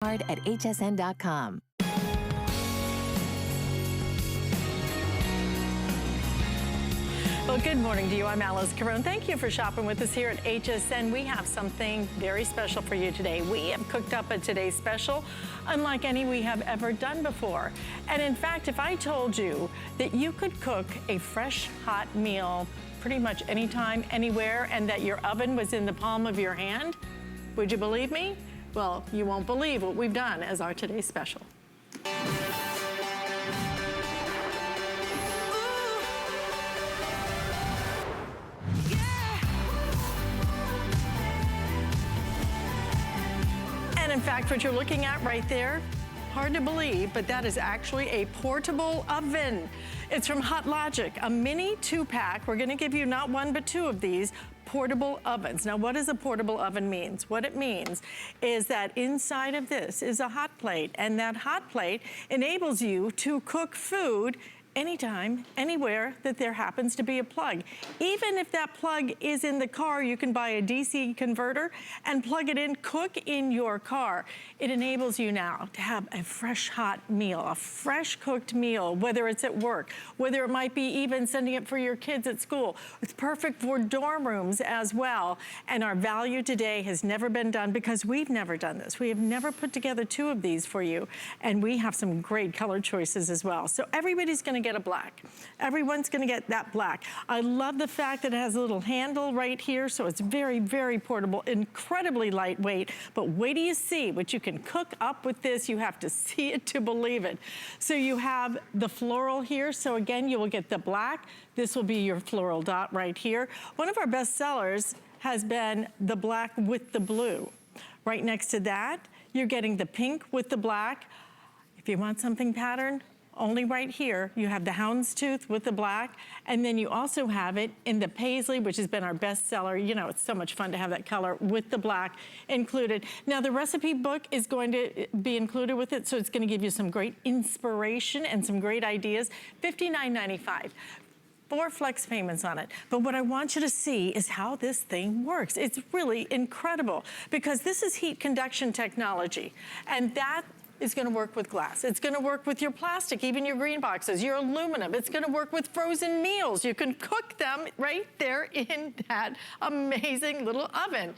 at hsn.com. Well, good morning to you. I'm Alice Carone. Thank you for shopping with us here at HSN. We have something very special for you today. We have cooked up a today's special unlike any we have ever done before. And in fact, if I told you that you could cook a fresh, hot meal pretty much anytime, anywhere, and that your oven was in the palm of your hand, would you believe me? Well, you won't believe what we've done as our today's special. And in fact, what you're looking at right there, hard to believe, but that is actually a portable oven. It's from Hot Logic, a mini 2-pack. We're gonna give you not one, but 2 of these portable ovens. Now, what does a portable oven means? What it means is that inside of this is a hot plate, and that hot plate enables you to cook food anytime, anywhere that there happens to be a plug. Even if that plug is in the car, you can buy a DC converter and plug it in, cook in your car. It enables you now to have a fresh hot meal, a fresh cooked meal, whether it's at work, whether it might be even sending it for your kids at school. It's perfect for dorm rooms as well. And our value today has never been done because we've never done this. We have never put together 2 of these for you. And we have some great color choices as well. So everybody's gonna get a black. Everyone's gonna get that black. I love the fact that it has a little handle right here, so it's very, very portable, incredibly lightweight, but wait till you see what you can cook up with this. You have to see it to believe it. So you have the floral here, so again, you will get the black. This will be your floral dot right here. One of our best sellers has been the black with the blue. Right next to that, you're getting the pink with the black. If you want something patterned, only right here, you have the houndstooth with the black, and then you also have it in the paisley, which has been our best seller. You know, it's so much fun to have that color with the black included. Now, the recipe book is going to be included with it, so it's gonna give you some great inspiration and some great ideas. $59.95. 4 flex payments on it. But what I want you to see is how this thing works. It's really incredible because this is heat conduction technology, and that is gonna work with glass. It's gonna work with your plastic, even your green boxes, your aluminum. It's gonna work with frozen meals. You can cook them right there in that amazing little oven.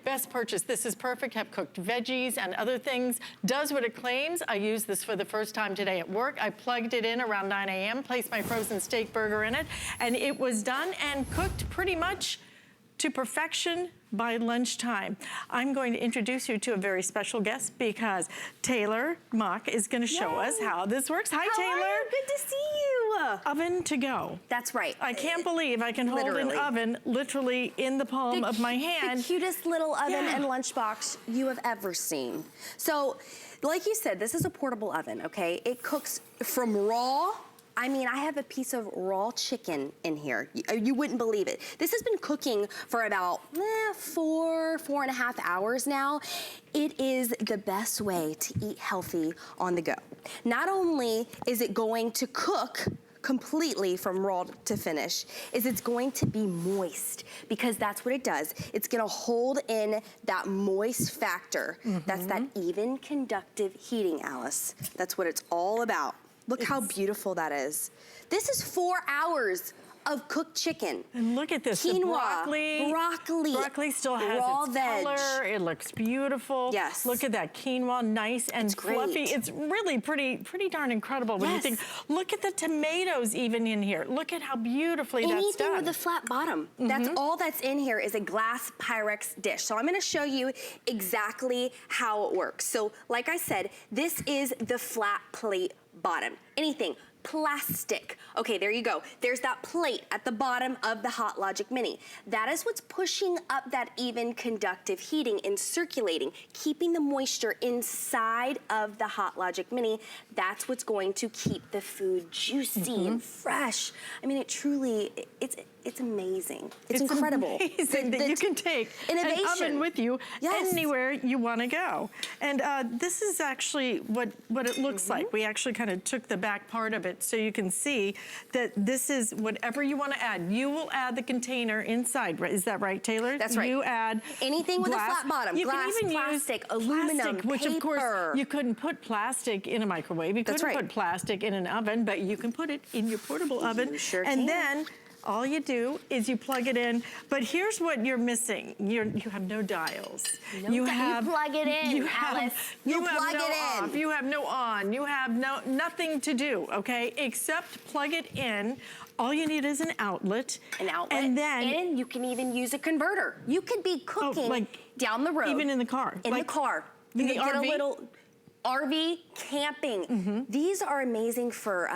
Best purchase. This is perfect. Have cooked veggies and other things. Does what it claims. I used this for the first time today at work. I plugged it in around 9 a.m., placed my frozen steak burger in it, and it was done and cooked pretty much to perfection by lunchtime. I'm going to introduce you to a very special guest because Taylor Mock is going to show us how this works. Hi, Taylor. How are you? Good to see you. Oven to go. That's right. I can't believe I can hold an oven literally in the palm of my hand. The cutest little oven and lunchbox you have ever seen. So, like you said, this is a portable oven, okay? It cooks from raw. I mean, I have a piece of raw chicken in here. You wouldn't believe it. This has been cooking for about 4.5 hours now. It is the best way to eat healthy on the go. Not only is it going to cook completely from raw to finish, is it's going to be moist because that's what it does. It's gonna hold in that moist factor. That's that even conductive heating, Alice. That's what it's all about. Look how beautiful that is. This is 4 hours of cooked chicken. And look at this, quinoa, the broccoli. Broccoli still has raw its veg. color. It looks beautiful. Yes. Look at that quinoa, nice and fluffy. It's really pretty darn incredible when you think, look at the tomatoes even in here. Look at how beautifully that's done. Anything with a flat bottom. That's all that's in here is a glass Pyrex dish. So I'm gonna show you exactly how it works. So like I said, this is the flat plate bottom. Anything plastic. Okay, there you go. There's that plate at the bottom of the Hot Logic Mini. That is what's pushing up that even conductive heating and circulating, keeping the moisture inside of the Hot Logic Mini. That's what's going to keep the food juicy and fresh. I mean, it truly, it's amazing. It's incredible. Amazing that you can take an oven with you anywhere you want to go. And this is actually what it looks like. We actually kind of took the back part of it so you can see that this is whatever you want to add. You will add the container inside. Is that right, Taylor? That's right. You add anything with a flat bottom. You glass, can even plastic, use aluminum, plastic, which paper. Of course you couldn't put plastic in a microwave. You couldn't put plastic in an oven, but you can put it in your portable oven. You sure and can. Then all you do is you plug it in. But here's what you're missing. You have no dials. You plug it in, Alice. You plug it in. Off. You have no on. You have nothing to do, okay, except plug it in. All you need is an outlet. An outlet. And then and you can even use a converter. You could be cooking down the road. Even in the car. In the car. In the get RV? a little RV camping. These are amazing for,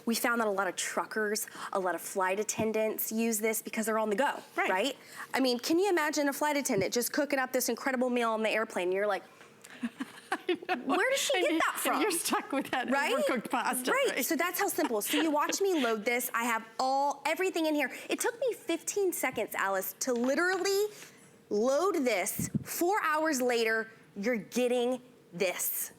we found that a lot of truckers, a lot of flight attendants use this because they're on the go, right? I mean, can you imagine a flight attendant just cooking up this incredible meal on the airplane? And you're like, where does she get that from? And you're stuck with that overcooked pasta. Right, so that's how simple. So you watch me load this. I have everything in here. It took me 15 seconds, Alice, to literally load this. 4 hours later, you're getting this.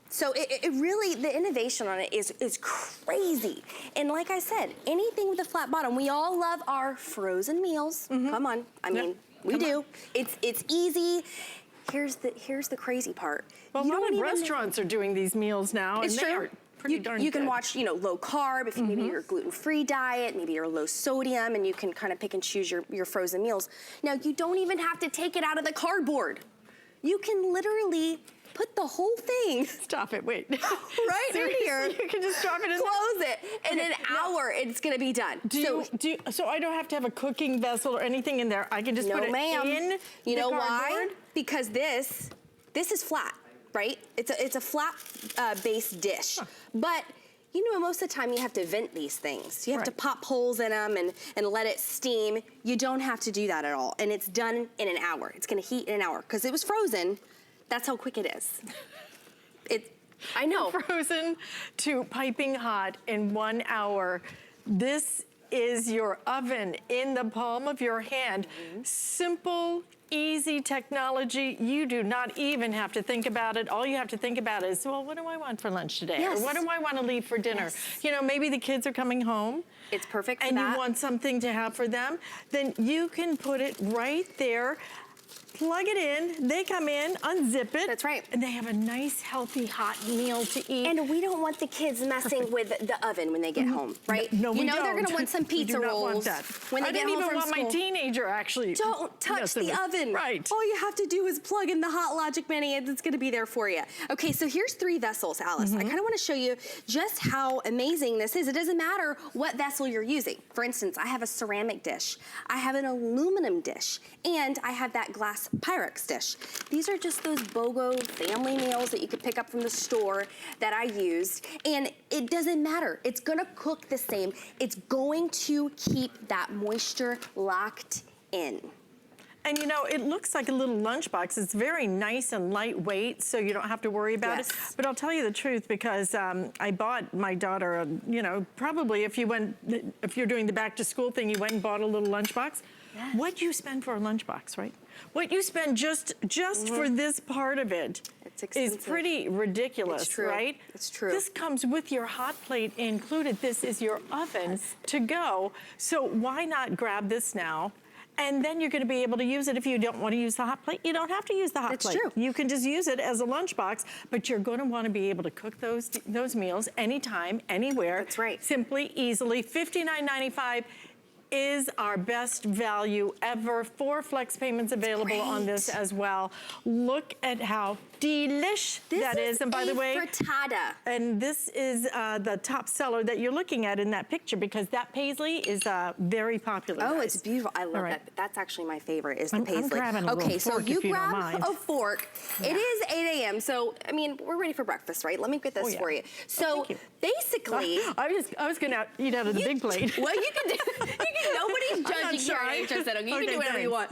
So it really, the innovation on it is crazy. And like I said, anything with a flat bottom, we all love our frozen meals. Come on, I mean, we do. It's easy. Here's the crazy part. Well, a lot of restaurants are doing these meals now. It's true. Pretty darn good. You can watch, low carb, if maybe you're a gluten-free diet, maybe you're low sodium, and you can kind of pick and choose your frozen meals. Now, you don't even have to take it out of the cardboard. You can literally put the whole thing. Stop it, wait. Right in here. You can just drop it in. Close it. In an hour, it's gonna be done. So I don't have to have a cooking vessel or anything in there. I can just put it in You know why? cardboard? Because this is flat, right? It's a flat based dish. But most of the time you have to vent these things. You have to pop holes in them and let it steam. You don't have to do that at all. And it's done in an hour. It's gonna heat in an hour. Because it was frozen, that's how quick it is. I know. Frozen to piping hot in 1 hour. This is your oven in the palm of your hand. Simple, easy technology. You do not even have to think about it. All you have to think about is, well, what do I want for lunch today? Or what do I want to leave for dinner? Maybe the kids are coming home. It's perfect for and that. You want something to have for them. Then you can put it right there. Plug it in, they come in, unzip it. That's right. And they have a nice, healthy, hot meal to eat. And we don't want the kids messing with the oven when they get home, right? No, we don't. They're gonna want some pizza rolls want that. when they get home from school. I didn't even want my teenager actually. Don't touch the oven. Right. All you have to do is plug in the Hot Logic Mini and it's gonna be there for you. Okay, so here's 3 vessels, Alice. I kinda wanna show you just how amazing this is. It doesn't matter what vessel you're using. For instance, I have a ceramic dish, I have an aluminum dish, and I have that glass Pyrex dish. These are just those BOGO family meals that you could pick up from the store that I used. And it doesn't matter. It's gonna cook the same. It's going to keep that moisture locked in. And it looks like a little lunchbox. It's very nice and lightweight, so you don't have to worry about it. But I'll tell you the truth, because I bought my daughter, probably if you're doing the back to school thing, you went and bought a little lunchbox. What you spend for a lunchbox, right? What you spend just for this part of it is pretty ridiculous, right? It's true. This comes with your hot plate included. This is your oven to go. So why not grab this now? And then you're going to be able to use it. If you don't want to use the hot plate, you don't have to use the hot plate. That's true. You can just use it as a lunchbox, but you're going to want to be able to cook those meals anytime, anywhere. That's right. Simply, easily. $59.95 is our best value ever. 4 flex payments available on this as well. Look at how delish that is. And by the way, frittata. And this is the top seller that you're looking at in that picture, because that paisley is very popular. Oh, guys. it's beautiful. I love that. That's actually my favorite, is the paisley. I'm grabbing a little fork, you if you don't grab mind. a fork. It is 8 a.m. So, I mean, we're ready for breakfast, right? Let me get this for you. So, basically, I was going to eat out of the big plate. Well, you can do. Nobody's judging here at HSN. Okay, you can do whatever you want.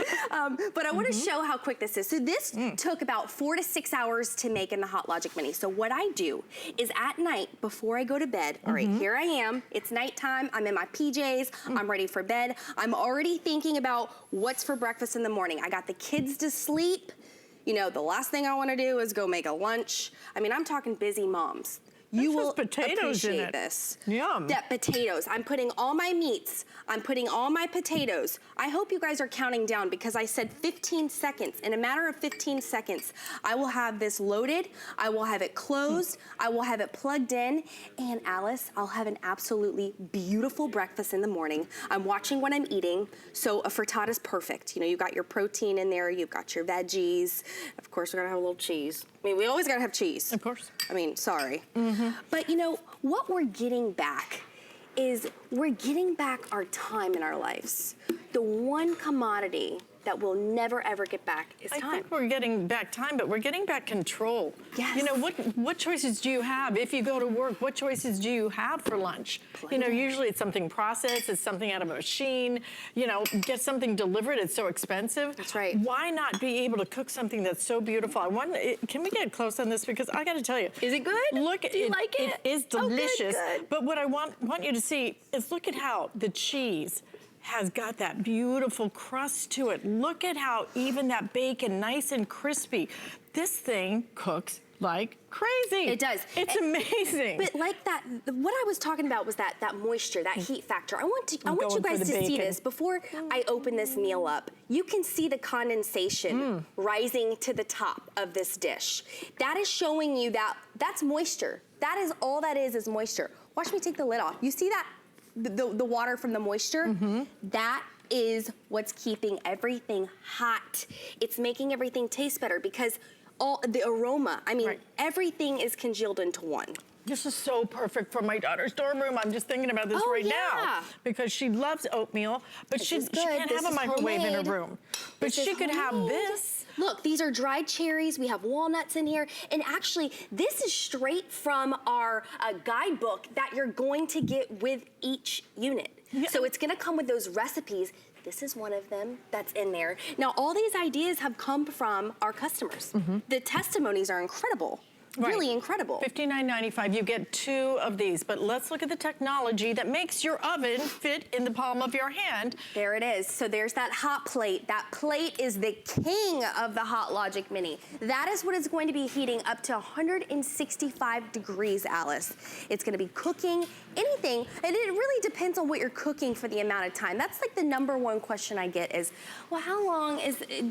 But I want to show how quick this is. So this took about 4 to 6 hours hours to make in the Hot Logic Mini. So what I do is at night, before I go to bed, all right, here I am, it's nighttime, I'm in my PJs, I'm ready for bed. I'm already thinking about what's for breakfast in the morning. I got the kids to sleep. You know, the last thing I wanna do is go make a lunch. I mean, I'm talking busy moms. You will appreciate this. Yum. That potatoes. I'm putting all my meats. I'm putting all my potatoes. I hope you guys are counting down because I said 15 seconds. In a matter of 15 seconds, I will have this loaded. I will have it closed. I will have it plugged in. And Alice, I'll have an absolutely beautiful breakfast in the morning. I'm watching what I'm eating. So a frittata is perfect. You know, you've got your protein in there. You've got your veggies. Of course, we're gonna have a little cheese. I mean, we always gotta have cheese. Of course. I mean, sorry. But you know, what we're getting back is we're getting back our time in our lives. The one commodity that we'll never ever get back is time. I think we're getting back time, but we're getting back control. Yes. You know, what choices do you have? If you go to work, what choices do you have for lunch? You know, usually it's something processed, it's something out of a machine. You know, get something delivered, it's so expensive. That's right. Why not be able to cook something that's so beautiful? Can we get close on this? Because I gotta tell you. Is it good? Look, do you like it? It is delicious. Oh, good. But what I want you to see is look at how the cheese has got that beautiful crust to it. Look at how even that bacon, nice and crispy. This thing cooks like crazy. It does. It's amazing. But like that, what I was talking about was that moisture, that heat factor. I want you guys to see this before I open this meal up. You can see the condensation rising to the top of this dish. That is showing you that that's moisture. That is all that is moisture. Watch me take the lid off. You see that? The water from the moisture, that is what's keeping everything hot. It's making everything taste better because all the aroma, I mean, everything is congealed into one. This is so perfect for my daughter's dorm room. I'm just thinking about this now because she loves oatmeal, but she can't have a microwave in her room. But she could have this. Look, these are dried cherries. We have walnuts in here. And actually, this is straight from our guidebook that you're going to get with each unit. Yeah. So it's gonna come with those recipes. This is one of them that's in there. Now, all these ideas have come from our customers. The testimonies are incredible. Really incredible. $59.95, you get 2 of these, but let's look at the technology that makes your oven fit in the palm of your hand. There it is. So there's that hot plate. That plate is the king of the Hot Logic Mini. That is what is going to be heating up to 165 degrees, Alice. It's going to be cooking anything, and it really depends on what you're cooking for the amount of time. That's like the #1 question I get is, well, how long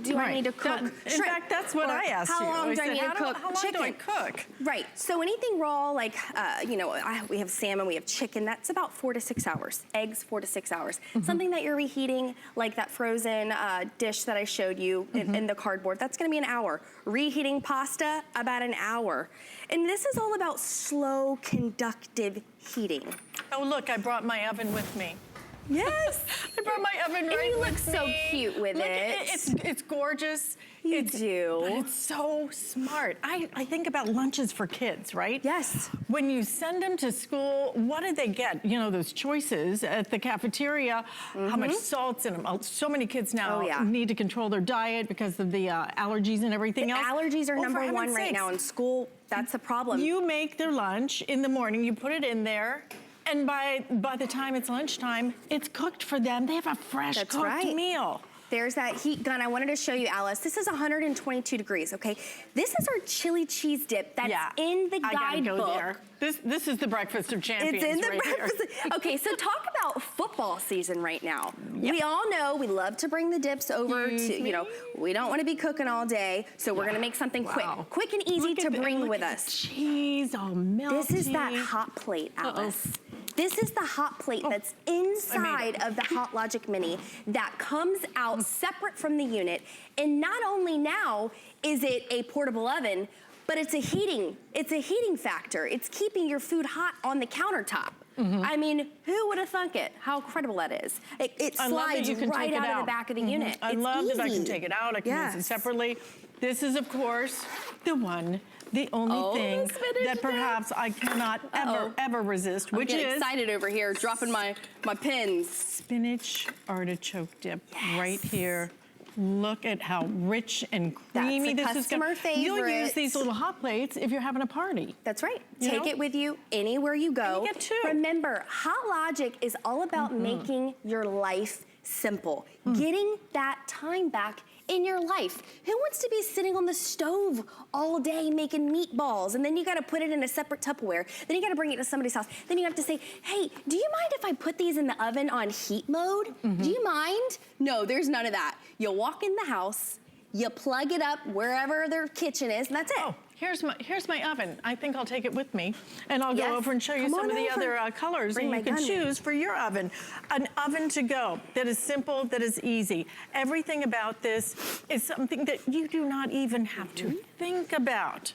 do I need to cook shrimp? In fact, that's what I asked you. How long do I need to cook chicken? How long do I cook? Right, so anything raw, like, you know, we have salmon, we have chicken, that's about 4 to 6 hours. Eggs, 4 to 6 hours. Something that you're reheating, like that frozen dish that I showed you in the cardboard, that's gonna be an hour. Reheating pasta, about an hour. And this is all about slow, conductive heating. Oh, look, I brought my oven with me. Yes. I brought my oven right with me. And you look so cute with it. It's gorgeous. You do. But it's so smart. I think about lunches for kids, right? Yes. When you send them to school, what do they get? You know, those choices at the cafeteria, how much salt's in them. So many kids now need to control their diet because of the allergies and everything else. Allergies are #1 right now in school. That's a problem. You make their lunch in the morning, you put it in there, and by the time it's lunchtime, it's cooked for them. They have a fresh cooked meal. There's that heat gun. I wanted to show you, Alice. This is 122 degrees, okay? This is our chili cheese dip that's in the guidebook. I gotta go there. This is the breakfast of champions. It's in the right breakfast. Okay, so talk about football season right now. We all know we love to bring the dips over to, you know, we don't want to be cooking all day, so we're gonna make something quick and easy to bring with us. Cheese all melty. This is that hot plate, Alice. This is the hot plate that's inside of the Hot Logic Mini that comes out separate from the unit. And not only now is it a portable oven, but it's a heating factor. It's keeping your food hot on the countertop. I mean, who would have thunk it? How incredible that is. It slides right out of the back of the unit. I love that I can take it out. I can use it separately. This is, of course, the only thing that perhaps I cannot ever resist, which is excited over here, dropping my pins. Spinach artichoke dip right here. Look at how rich and creamy this is. Customer favorite. You'll use these little hot plates if you're having a party. That's right. Take it with you anywhere you go. And you get 2. Remember, Hot Logic is all about making your life simple. Getting that time back in your life. Who wants to be sitting on the stove all day making meatballs, and then you gotta put it in a separate Tupperware, then you gotta bring it to somebody's house, then you have to say, hey, do you mind if I put these in the oven on heat mode? Do you mind? No, there's none of that. You walk in the house, you plug it up wherever their kitchen is, and that's it. Oh, here's my oven. I think I'll take it with me, and I'll go over and show you some of the other colors that you can choose for your oven. An oven to go that is simple, that is easy. Everything about this is something that you do not even have to think about.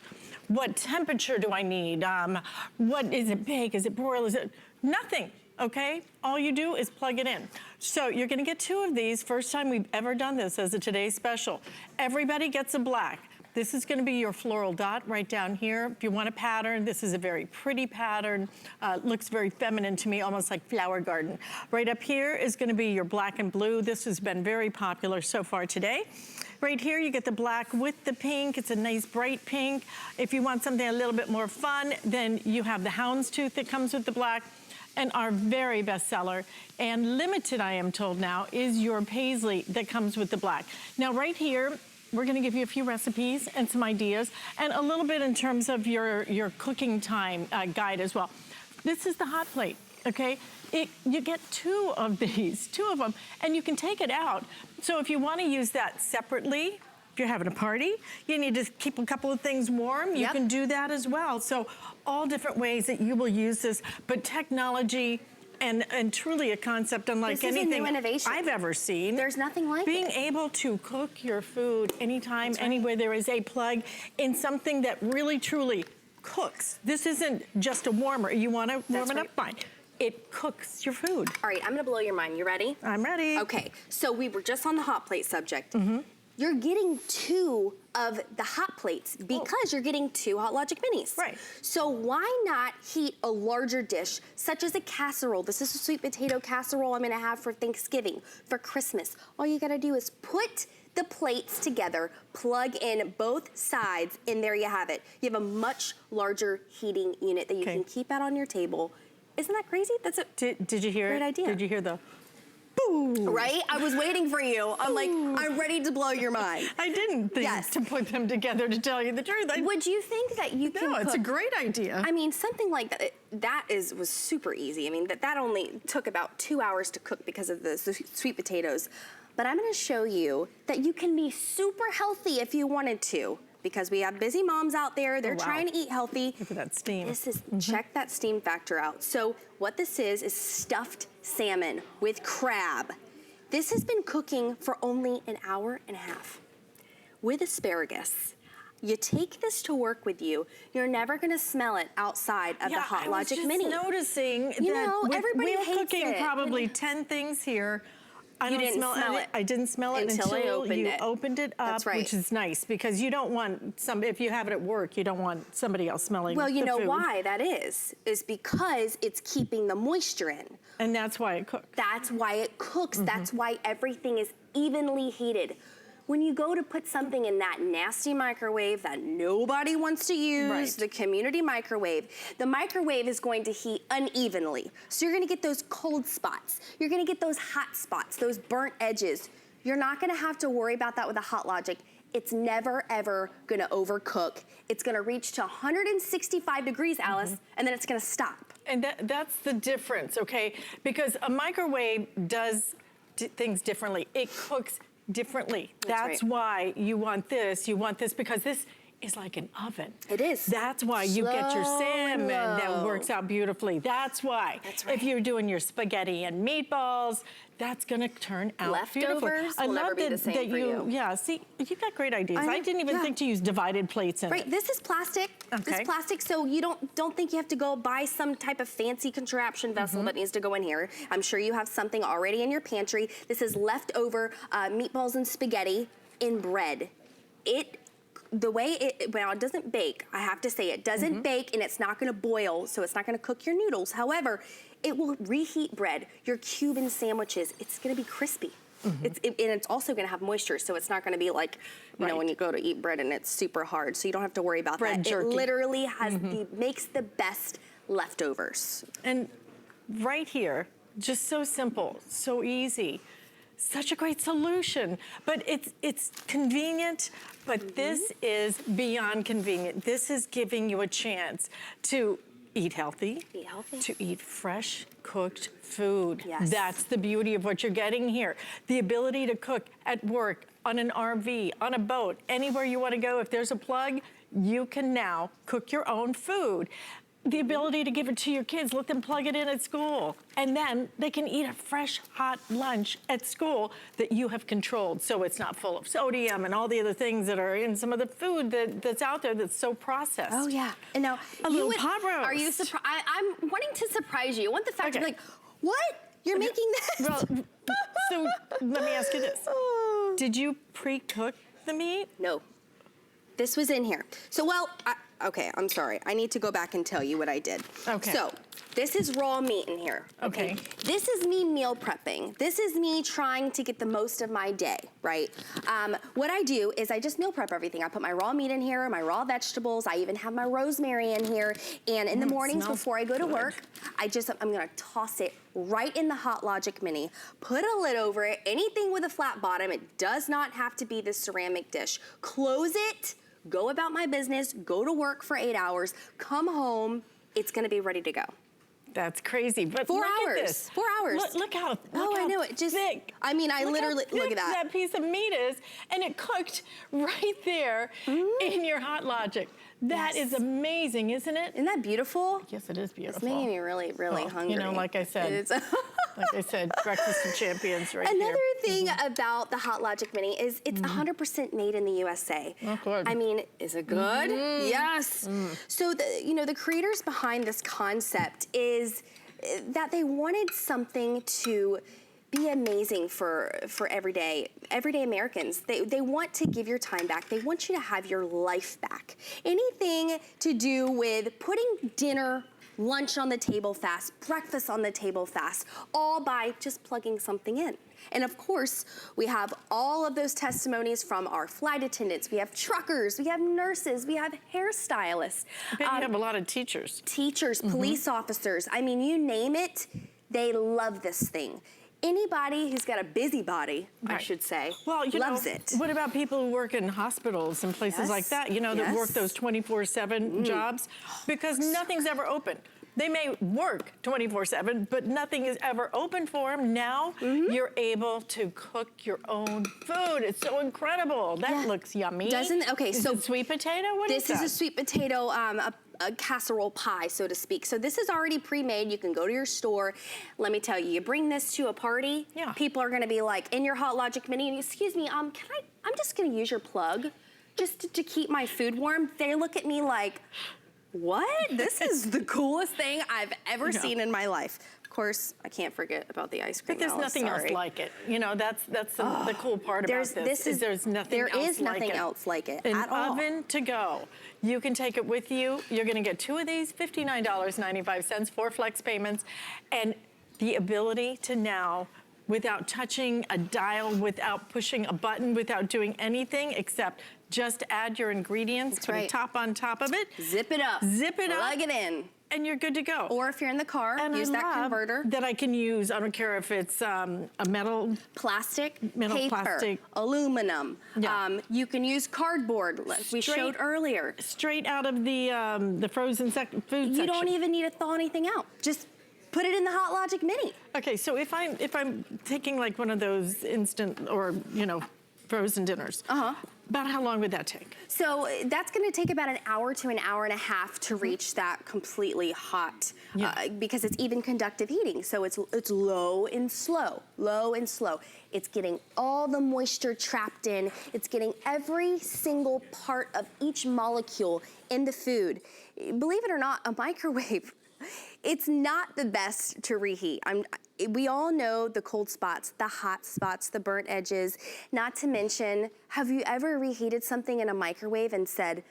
What temperature do I need? What is it, bake? Is it broil? Is it nothing? Okay, all you do is plug it in. So you're gonna get 2 of these. First time we've ever done this as a today's special. Everybody gets a black. This is gonna be your floral dot right down here. If you want a pattern, this is a very pretty pattern. Looks very feminine to me, almost like flower garden. Right up here is gonna be your black and blue. This has been very popular so far today. Right here, you get the black with the pink. It's a nice bright pink. If you want something a little bit more fun, then you have the houndstooth that comes with the black. And our very best seller, and limited I am told now, is your paisley that comes with the black. Now right here, we're gonna give you a few recipes and some ideas, and a little bit in terms of your cooking time guide as well. This is the hot plate, okay? You get 2 of these, 2 of them, and you can take it out. So if you wanna use that separately, if you're having a party, you need to keep a couple of things warm, you can do that as well. So all different ways that you will use this, but technology and truly a concept unlike anything I've ever seen. There's nothing like being able to cook your food anytime, anywhere there is a plug in something that really truly cooks. This isn't just a warmer. You want to warm it up, fine. It cooks your food. All right, I'm gonna blow your mind. You ready? I'm ready. Okay, so we were just on the hot plate subject. You're getting 2 of the hot plates because you're getting 2 Hot Logic Minis. Right. So why not heat a larger dish, such as a casserole? This is a sweet potato casserole I'm gonna have for Thanksgiving, for Christmas. All you gotta do is put the plates together, plug in both sides, and there you have it. You have a much larger heating unit that you can keep out on your table. Isn't that crazy? That's a did you hear great idea. Did you hear the boom? Right? I was waiting for you. I'm like, I'm ready to blow your mind. I didn't think to put them together, to tell you the truth. Would you think that you can No, it's cook, a great idea. I mean, something like that, was super easy. I mean, that only took about 2 hours to cook because of the sweet potatoes. But I'm gonna show you that you can be super healthy if you wanted to, because we have busy moms out there, they're trying to eat healthy. Look at that steam. This is, check that steam factor out. So what this is stuffed salmon with crab. This has been cooking for only an hour and a half with asparagus. You take this to work with you, you're never gonna smell it outside of the Hot Logic Mini. I was just noticing that everybody we're hates cooking it. probably 10 things here. You didn't smell it. I didn't smell it until you opened it up, That's right. which is nice because you don't want if you have it at work, you don't want somebody else smelling Well, you know food. why that is because it's keeping the moisture in. And that's why it cooks. That's why it cooks. That's why everything is evenly heated. When you go to put something in that nasty microwave that nobody wants to use, the community microwave, the microwave is going to heat unevenly. So you're gonna get those cold spots. You're gonna get those hot spots, those burnt edges. You're not gonna have to worry about that with a Hot Logic. It's never, ever gonna overcook. It's gonna reach to 165 degrees, Alice, and then it's gonna stop. And that's the difference, okay? Because a microwave does things differently. It cooks differently. That's why you want this because this is like an oven. It is. That's why you get your salmon that works out beautifully. That's why. If you're doing your spaghetti and meatballs, that's gonna turn out beautiful. Leftovers I will love never be the same for you. Yeah, see, you've got great ideas. I didn't even think to use divided plates in it. Right, this is plastic. This is plastic, so you don't think you have to go buy some type of fancy contraption vessel that needs to go in here. I'm sure you have something already in your pantry. This is leftover meatballs and spaghetti in bread. The way it doesn't bake, I have to say, it doesn't bake and it's not gonna boil, so it's not gonna cook your noodles. However, it will reheat bread, your Cuban sandwiches. It's gonna be crispy. And it's also gonna have moisture, so it's not gonna be like, you know, when you go to eat bread and it's super hard, so you don't have to worry about Bread that. jerky. It literally has makes the best leftovers. And right here, just so simple, so easy. Such a great solution, but it's convenient, but this is beyond convenient. This is giving you a chance to eat healthy, to eat fresh, cooked food. Yes. That's the beauty of what you're getting here. The ability to cook at work, on an RV, on a boat, anywhere you want to go. If there's a plug, you can now cook your own food. The ability to give it to your kids, let them plug it in at school. And then they can eat a fresh, hot lunch at school that you have controlled. So it's not full of sodium and all the other things that are in some of the food that's out there that's so processed. Oh yeah, and now A little pot roast. Are you surprised? I'm wanting to surprise you. I want the fact to be like, what? You're making this? Well, so let me ask you this. Did you pre-cook the meat? No. This was in here. So, well, okay, I'm sorry. I need to go back and tell you what I did. Okay. So, this is raw meat in here. Okay. This is me meal prepping. This is me trying to get the most of my day, right? What I do is I just meal prep everything. I put my raw meat in here, my raw vegetables. I even have my rosemary in here. And in the mornings before I go to work, I'm gonna toss it right in the Hot Logic Mini. Put a lid over it. Anything with a flat bottom, it does not have to be the ceramic dish. Close it. Go about my business, go to work for 8 hours, come home, it's gonna be ready to go. That's crazy, but 4 look hours, at this. 4 hours. Look how I know, it just, thick. I mean, I literally, look at that. That piece of meat is, and it cooked right there in your Hot Logic. That is amazing, isn't it? Isn't that beautiful? Yes, it is beautiful. It's making me really, really hungry. You know, like I said, breakfast of champions right here. Another thing about the Hot Logic Mini is it's 100% made in the USA. Oh, good. I mean, is it good? Yes. So the creators behind this concept is that they wanted something to be amazing for everyday Americans. They want to give your time back. They want you to have your life back. Anything to do with putting dinner, lunch on the table fast, breakfast on the table fast, all by just plugging something in. And of course, we have all of those testimonies from our flight attendants. We have truckers, we have nurses, we have hairstylists. I bet you have a lot of teachers. Teachers, police officers. I mean, you name it, they love this thing. Anybody who's got a busy body, I should say, loves it. What about people who work in hospitals and places like that, you know, that work those 24/7 jobs? Because nothing's ever open. They may work 24/7, but nothing is ever open for them. Now you're able to cook your own food. It's so incredible. That looks yummy. Doesn't, okay, is so it sweet potato? What is that? This is a sweet potato, a casserole pie, so to speak. So this is already pre-made. You can go to your store. Let me tell you, you bring this to a party, people are gonna be like, in your Hot Logic Mini, and excuse me, I'm just gonna use your plug just to keep my food warm. They look at me like, what? This is the coolest thing I've ever seen in my life. Of course, I can't forget about the ice cream. But there's nothing else like it. You know, that's the cool part about this. There's nothing else like it An at all. oven to go. You can take it with you. You're going to get 2 of these, $59.95, 4 flex payments, and the ability to now, without touching a dial, without pushing a button, without doing anything except just add your ingredients, put a top on top of it. Zip it up. Zip it up. Plug it in. And you're good to go. Or if you're in the car, use that converter. That I can use, I don't care if it's a metal. Plastic, metal, paper, plastic. Aluminum. Yeah. You can use cardboard, like we showed earlier. Straight out of the frozen food section. You don't even need to thaw anything out. Just put it in the Hot Logic Mini. Okay, so if I'm taking like one of those instant or, you know, frozen dinners, about how long would that take? So that's gonna take about an hour to an hour and a half to reach that completely hot, because it's even conductive heating. So it's low and slow, low and slow. It's getting all the moisture trapped in. It's getting every single part of each molecule in the food. Believe it or not, a microwave, it's not the best to reheat. We all know the cold spots, the hot spots, the burnt edges. Not to mention, have you ever reheated something in a microwave and said,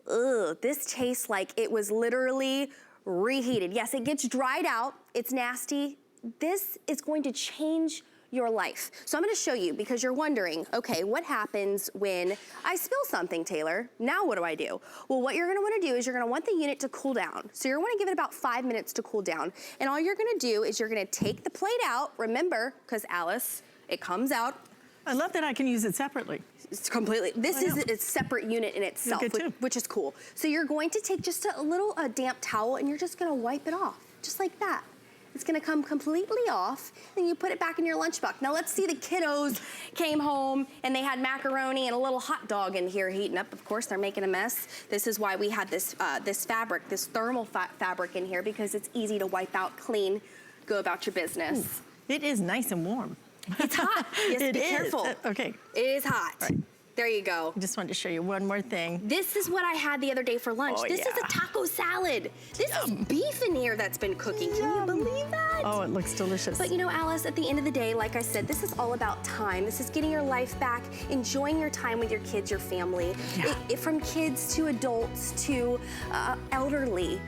ugh, this tastes like it was literally reheated? Yes, it gets dried out, it's nasty. This is going to change your life. So I'm gonna show you, because you're wondering, okay, what happens when I spill something, Taylor? Now what do I do? Well, what you're gonna wanna do is you're gonna want the unit to cool down. So you're gonna give it about 5 minutes to cool down. And all you're gonna do is you're gonna take the plate out, remember, because Alice, it comes out. I love that I can use it separately. It's completely, this is a separate unit in itself, which is cool. So you're going to take just a little damp towel and you're just gonna wipe it off, just like that. It's gonna come completely off, and you put it back in your lunchbox. Now let's see, the kiddos came home and they had macaroni and a little hot dog in here heating up. Of course, they're making a mess. This is why we had this fabric, this thermal fabric in here, because it's easy to wipe out, clean, go about your business. Ooh, it is nice and warm. It's hot. Yes, be careful. Okay. It is hot. Right. There you go. I just wanted to show you one more thing. This is what I had the other day for lunch. This is a taco salad. This is beef in here that's been cooking. Can you believe that? Oh, it looks delicious. But you know, Alice, at the end of the day, like I said, this is all about time. This is getting your life back, enjoying your time with your kids, your family. From kids to adults to elderly.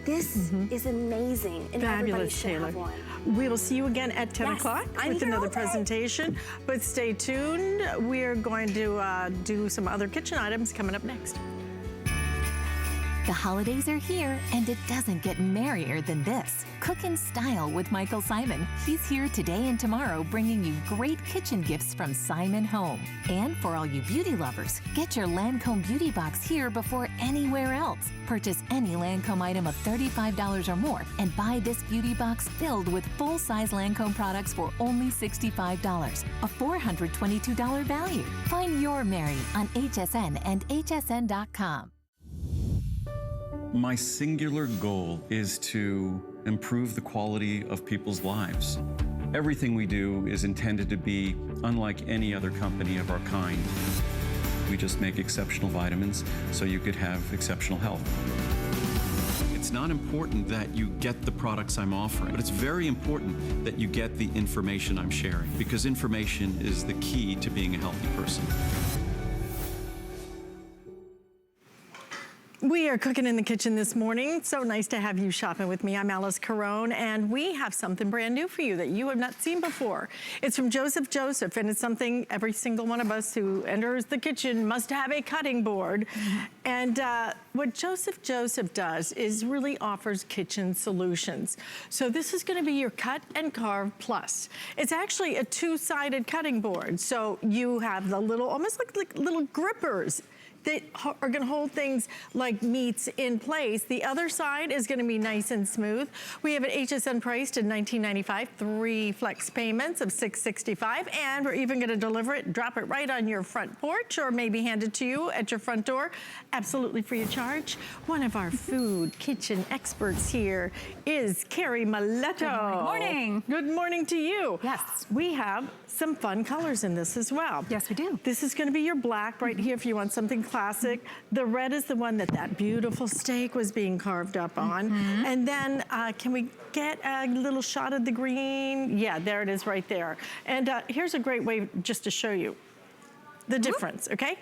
This is amazing, and everybody should have one. We will see you again at 10 o'clock with another presentation. But stay tuned. We're going to do some other kitchen items coming up next. The holidays are here, and it doesn't get merrier than this. Cook in style with Michael Simon. He's here today and tomorrow, bringing you great kitchen gifts from Simon Home. And for all you beauty lovers, get your Lancome Beauty Box here before anywhere else. Purchase any Lancome item of $35 or more and buy this beauty box filled with full-size Lancome products for only $65, a $422 value. Find your Mary on HSN and hsn.com. My singular goal is to improve the quality of people's lives. Everything we do is intended to be unlike any other company of our kind. We just make exceptional vitamins so you could have exceptional health. It's not important that you get the products I'm offering, but it's very important that you get the information I'm sharing, because information is the key to being a healthy person. We are cooking in the kitchen this morning. So nice to have you shopping with me. I'm Alice Carone, and we have something brand new for you that you have not seen before. It's from Joseph Joseph, and it's something every single one of us who enters the kitchen must have a cutting board. And what Joseph Joseph does is really offers kitchen solutions. So this is gonna be your Cut and Carve Plus. It's actually a two-sided cutting board. So you have the little, almost like little grippers that are gonna hold things like meats in place. The other side is gonna be nice and smooth. We have it HSN priced at $19.95, 3 flex payments of $665, and we're even gonna deliver it, drop it right on your front porch, or maybe hand it to you at your front door, absolutely free of charge. One of our food kitchen experts here is Carrie Miletto. Good morning. Good morning to you. Yes. We have some fun colors in this as well. Yes, we do. This is gonna be your black right here if you want something classic. The red is the one that beautiful steak was being carved up on. And then can we get a little shot of the green? Yeah, there it is right there. And here's a great way just to show you the difference, okay?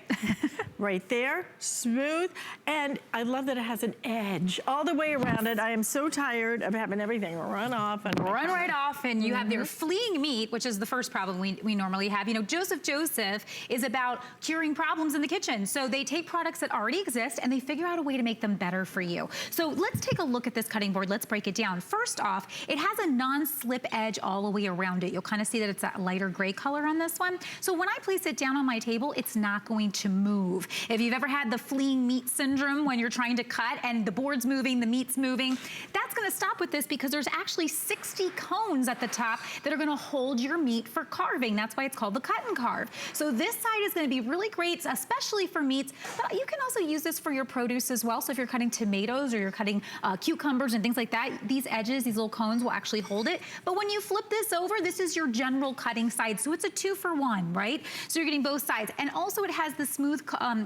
Right there, smooth. And I love that it has an edge all the way around it. I am so tired of having everything run off and run right off, and you have their fleeing meat, which is the first problem we normally have. You know, Joseph Joseph is about curing problems in the kitchen. So they take products that already exist and they figure out a way to make them better for you. So let's take a look at this cutting board. Let's break it down. First off, it has a non-slip edge all the way around it. You'll kind of see that it's that lighter gray color on this one. So when I place it down on my table, it's not going to move. If you've ever had the fleeing meat syndrome when you're trying to cut and the board's moving, the meat's moving, that's gonna stop with this, because there's actually 60 cones at the top that are gonna hold your meat for carving. That's why it's called the cut and carve. So this side is gonna be really great, especially for meats, but you can also use this for your produce as well. So if you're cutting tomatoes or you're cutting cucumbers and things like that, these edges, these little cones will actually hold it. But when you flip this over, this is your general cutting side. So it's a 2-for-1, right? So you're getting both sides. And also it has the smooth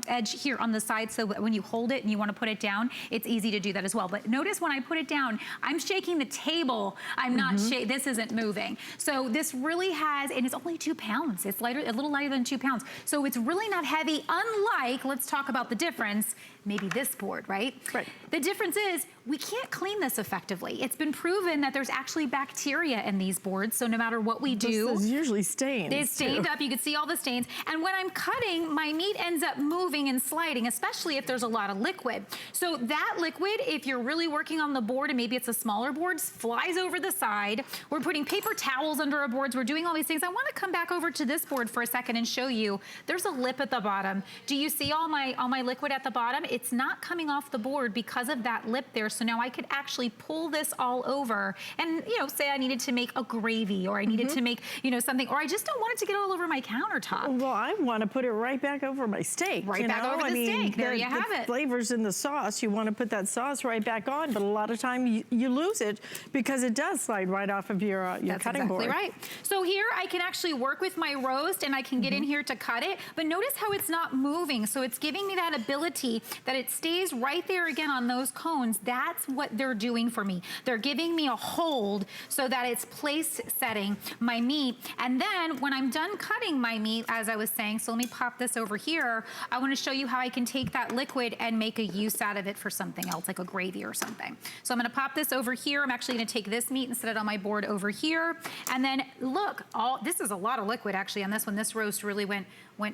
edge here on the side, so when you hold it and you want to put it down, it's easy to do that as well. But notice when I put it down, I'm shaking the table. I'm not this isn't moving. So this really has, and it's only 2 pounds. It's lighter, a little lighter than 2 pounds. So it's really not heavy, unlike, let's talk about the difference, maybe this board, right? Right. The difference is we can't clean this effectively. It's been proven that there's actually bacteria in these boards, so no matter what we do, this is usually stained. it's stained up. You can see all the stains. And when I'm cutting, my meat ends up moving and sliding, especially if there's a lot of liquid. So that liquid, if you're really working on the board and maybe it's a smaller board, flies over the side. We're putting paper towels under our boards. We're doing all these things. I want to come back over to this board for a second and show you. There's a lip at the bottom. Do you see all my liquid at the bottom? It's not coming off the board because of that lip there. So now I could actually pull this all over and, you know, say I needed to make a gravy or I needed to make, you know, something, or I just don't want it to get all over my countertop. Well, I want to put it right back over my steak. Right back over the steak. There you have it. Flavors in the sauce, you want to put that sauce right back on, but a lot of time you lose it because it does slide right off of your cutting board. That's exactly right. So here I can actually work with my roast and I can get in here to cut it, but notice how it's not moving. So it's giving me that ability that it stays right there again on those cones. That's what they're doing for me. They're giving me a hold so that it's place setting my meat. And then when I'm done cutting my meat, as I was saying, so let me pop this over here. I want to show you how I can take that liquid and make a use out of it for something else, like a gravy or something. So I'm going to pop this over here. I'm actually going to take this meat and set it on my board over here. And then look, this is a lot of liquid actually on this one. This roast really went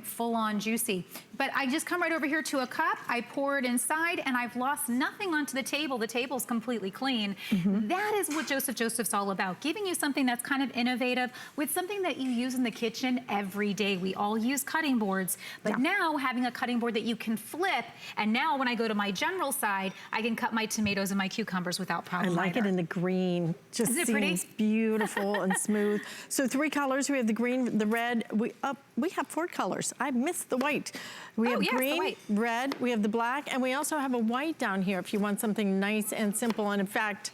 full on juicy. But I just come right over here to a cup, I pour it inside, and I've lost nothing onto the table. The table's completely clean. That is what Joseph Joseph's all about, giving you something that's kind of innovative with something that you use in the kitchen every day. We all use cutting boards, but now having a cutting board that you can flip, and now when I go to my general side, I can cut my tomatoes and my cucumbers without problem. I like it in the green. Just Isn't it seems pretty? beautiful and smooth. So 3 colors. We have the green, the red. We have 4 colors. I missed the white. We have green, red, we have the black, and we also have a white down here if you want something nice and simple. And in fact,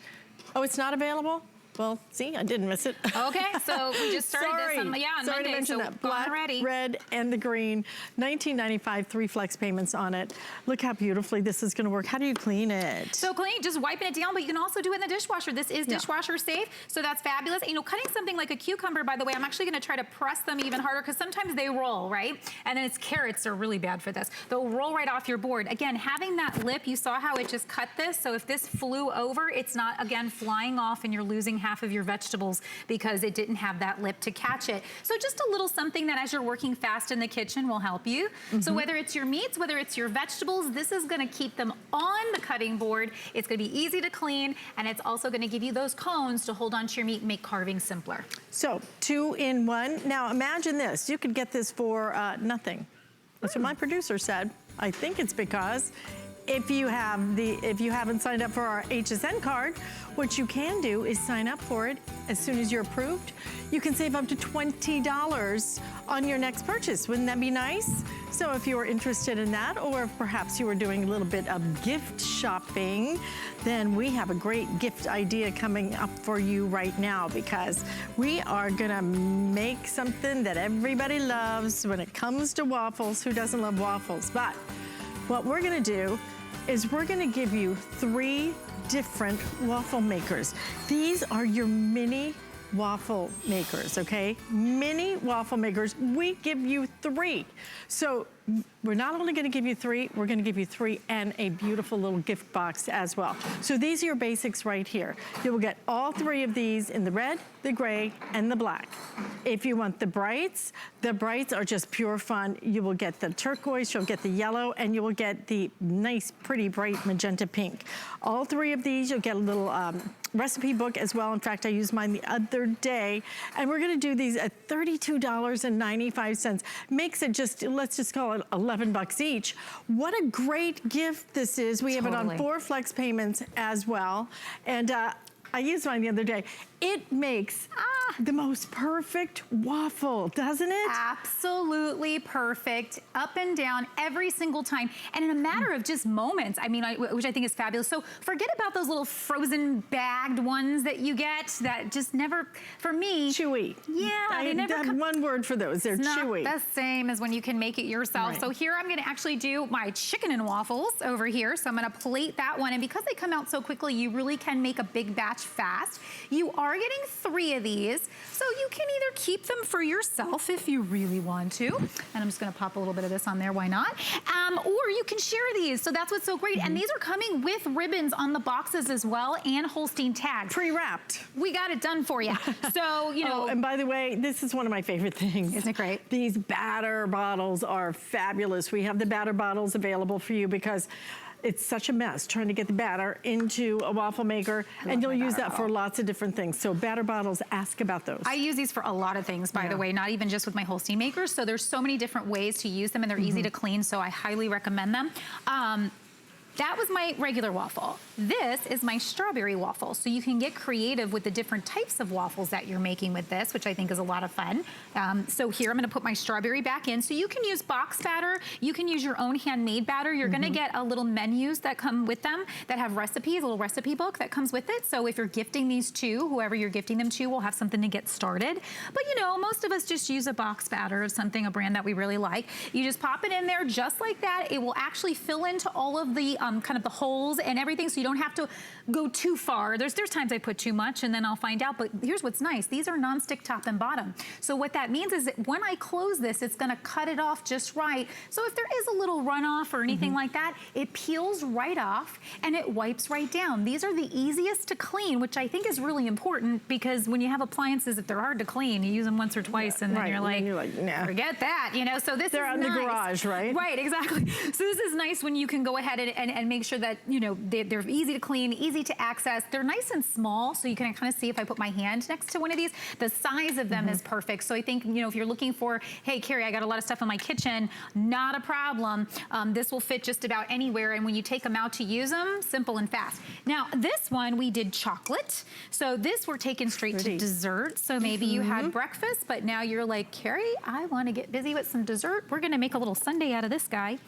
it's not available? Well, see, I didn't miss it. Okay, so we just started this on, on Sorry Monday, to mention so that. Black, ready. red, and the green. $19.95, 3 flex payments on it. Look how beautifully this is gonna work. How do you clean it? So clean, just wiping it down, but you can also do it in the dishwasher. This is dishwasher safe, so that's fabulous. You know, cutting something like a cucumber, by the way, I'm actually gonna try to press them even harder because sometimes they roll, right? And then it's carrots are really bad for this. They'll roll right off your board. Again, having that lip, you saw how it just cut this, so if this flew over, it's not, again, flying off and you're losing half of your vegetables because it didn't have that lip to catch it. So just a little something that as you're working fast in the kitchen will help you. So whether it's your meats, whether it's your vegetables, this is gonna keep them on the cutting board. It's gonna be easy to clean, and it's also gonna give you those cones to hold onto your meat and make carving simpler. So 2 in 1. Now imagine this, you could get this for nothing. That's what my producer said. I think it's because if you haven't signed up for our HSN card, what you can do is sign up for it as soon as you're approved. You can save up to $20 on your next purchase. Wouldn't that be nice? So if you are interested in that, or if perhaps you are doing a little bit of gift shopping, then we have a great gift idea coming up for you right now, because we are gonna make something that everybody loves when it comes to waffles. Who doesn't love waffles? But what we're gonna do is we're gonna give you 3 different waffle makers. These are your mini waffle makers, okay? Mini waffle makers. We give you 3. So we're not only gonna give you 3, we're gonna give you 3 and a beautiful little gift box as well. So these are your basics right here. You will get all 3 of these in the red, the gray, and the black. If you want the brights are just pure fun. You will get the turquoise, you'll get the yellow, and you will get the nice, pretty, bright magenta pink. All 3 of these, you'll get a little recipe book as well. In fact, I used mine the other day, and we're gonna do these at $32.95. Makes it just, let's just call it 11 bucks each. What a great gift this is. We have it on 4 flex payments as well. And I used mine the other day. It makes the most perfect waffle, doesn't it? Absolutely perfect, up and down every single time, and in a matter of just moments. I mean, which I think is fabulous. So forget about those little frozen bagged ones that you get that just never, for me. Chewy. Yeah, I have one word for those. They're chewy. Not the same as when you can make it yourself. Right. So here I'm gonna actually do my chicken and waffles over here. So I'm gonna plate that one, and because they come out so quickly, you really can make a big batch fast. You are getting 3 of these. these. So you can either keep them for yourself if you really want to. And I'm just gonna pop a little bit of this on there, why not? Or you can share these. So that's what's so great. And these are coming with ribbons on the boxes as well and Holstein tags. Pre-wrapped. We got it done for you. So, you know. Oh, and by the way, this is one of my favorite things. Isn't it great? These batter bottles are fabulous. We have the batter bottles available for you because it's such a mess trying to get the batter into a waffle maker, and you'll use that for lots of different things. So batter bottles, ask about those. I use these for a lot of things, by the way, not even just with my Holstein makers. So there's so many different ways to use them, and they're easy to clean, so I highly recommend them. That was my regular waffle. This is my strawberry waffle. So you can get creative with the different types of waffles that you're making with this, which I think is a lot of fun. So here I'm gonna put my strawberry back in. So you can use box batter, you can use your own handmade batter. You're gonna get a little menus that come with them that have recipes, a little recipe book that comes with it. So if you're gifting these to whoever you're gifting them to, will have something to get started. But you know, most of us just use a box batter of something, a brand that we really like. You just pop it in there just like that. It will actually fill into all of the kind of the holes and everything, so you don't have to go too far. There's times I put too much and then I'll find out, but here's what's nice. These are non-stick top and bottom. So what that means is that when I close this, it's gonna cut it off just right. So if there is a little runoff or anything like that, it peels right off and it wipes right down. These are the easiest to clean, which I think is really important, because when you have appliances, if they're hard to clean, you use them once or twice and then you're like, nah. Forget that, you know? So this they're is out in nice. the garage, right? Right, exactly. So this is nice when you can go ahead and make sure that, you know, they're easy to clean, easy to access. They're nice and small, so you can kind of see if I put my hand next to one of these, the size of them is perfect. So I think, you know, if you're looking for, hey, Carrie, I got a lot of stuff in my kitchen, not a problem. This will fit just about anywhere, and when you take them out to use them, simple and fast. Now, this one, we did chocolate. So this we're taking straight to dessert. So maybe you had breakfast, but now you're like, Carrie, I want to get busy with some dessert. We're going to make a little sundae out of this guy.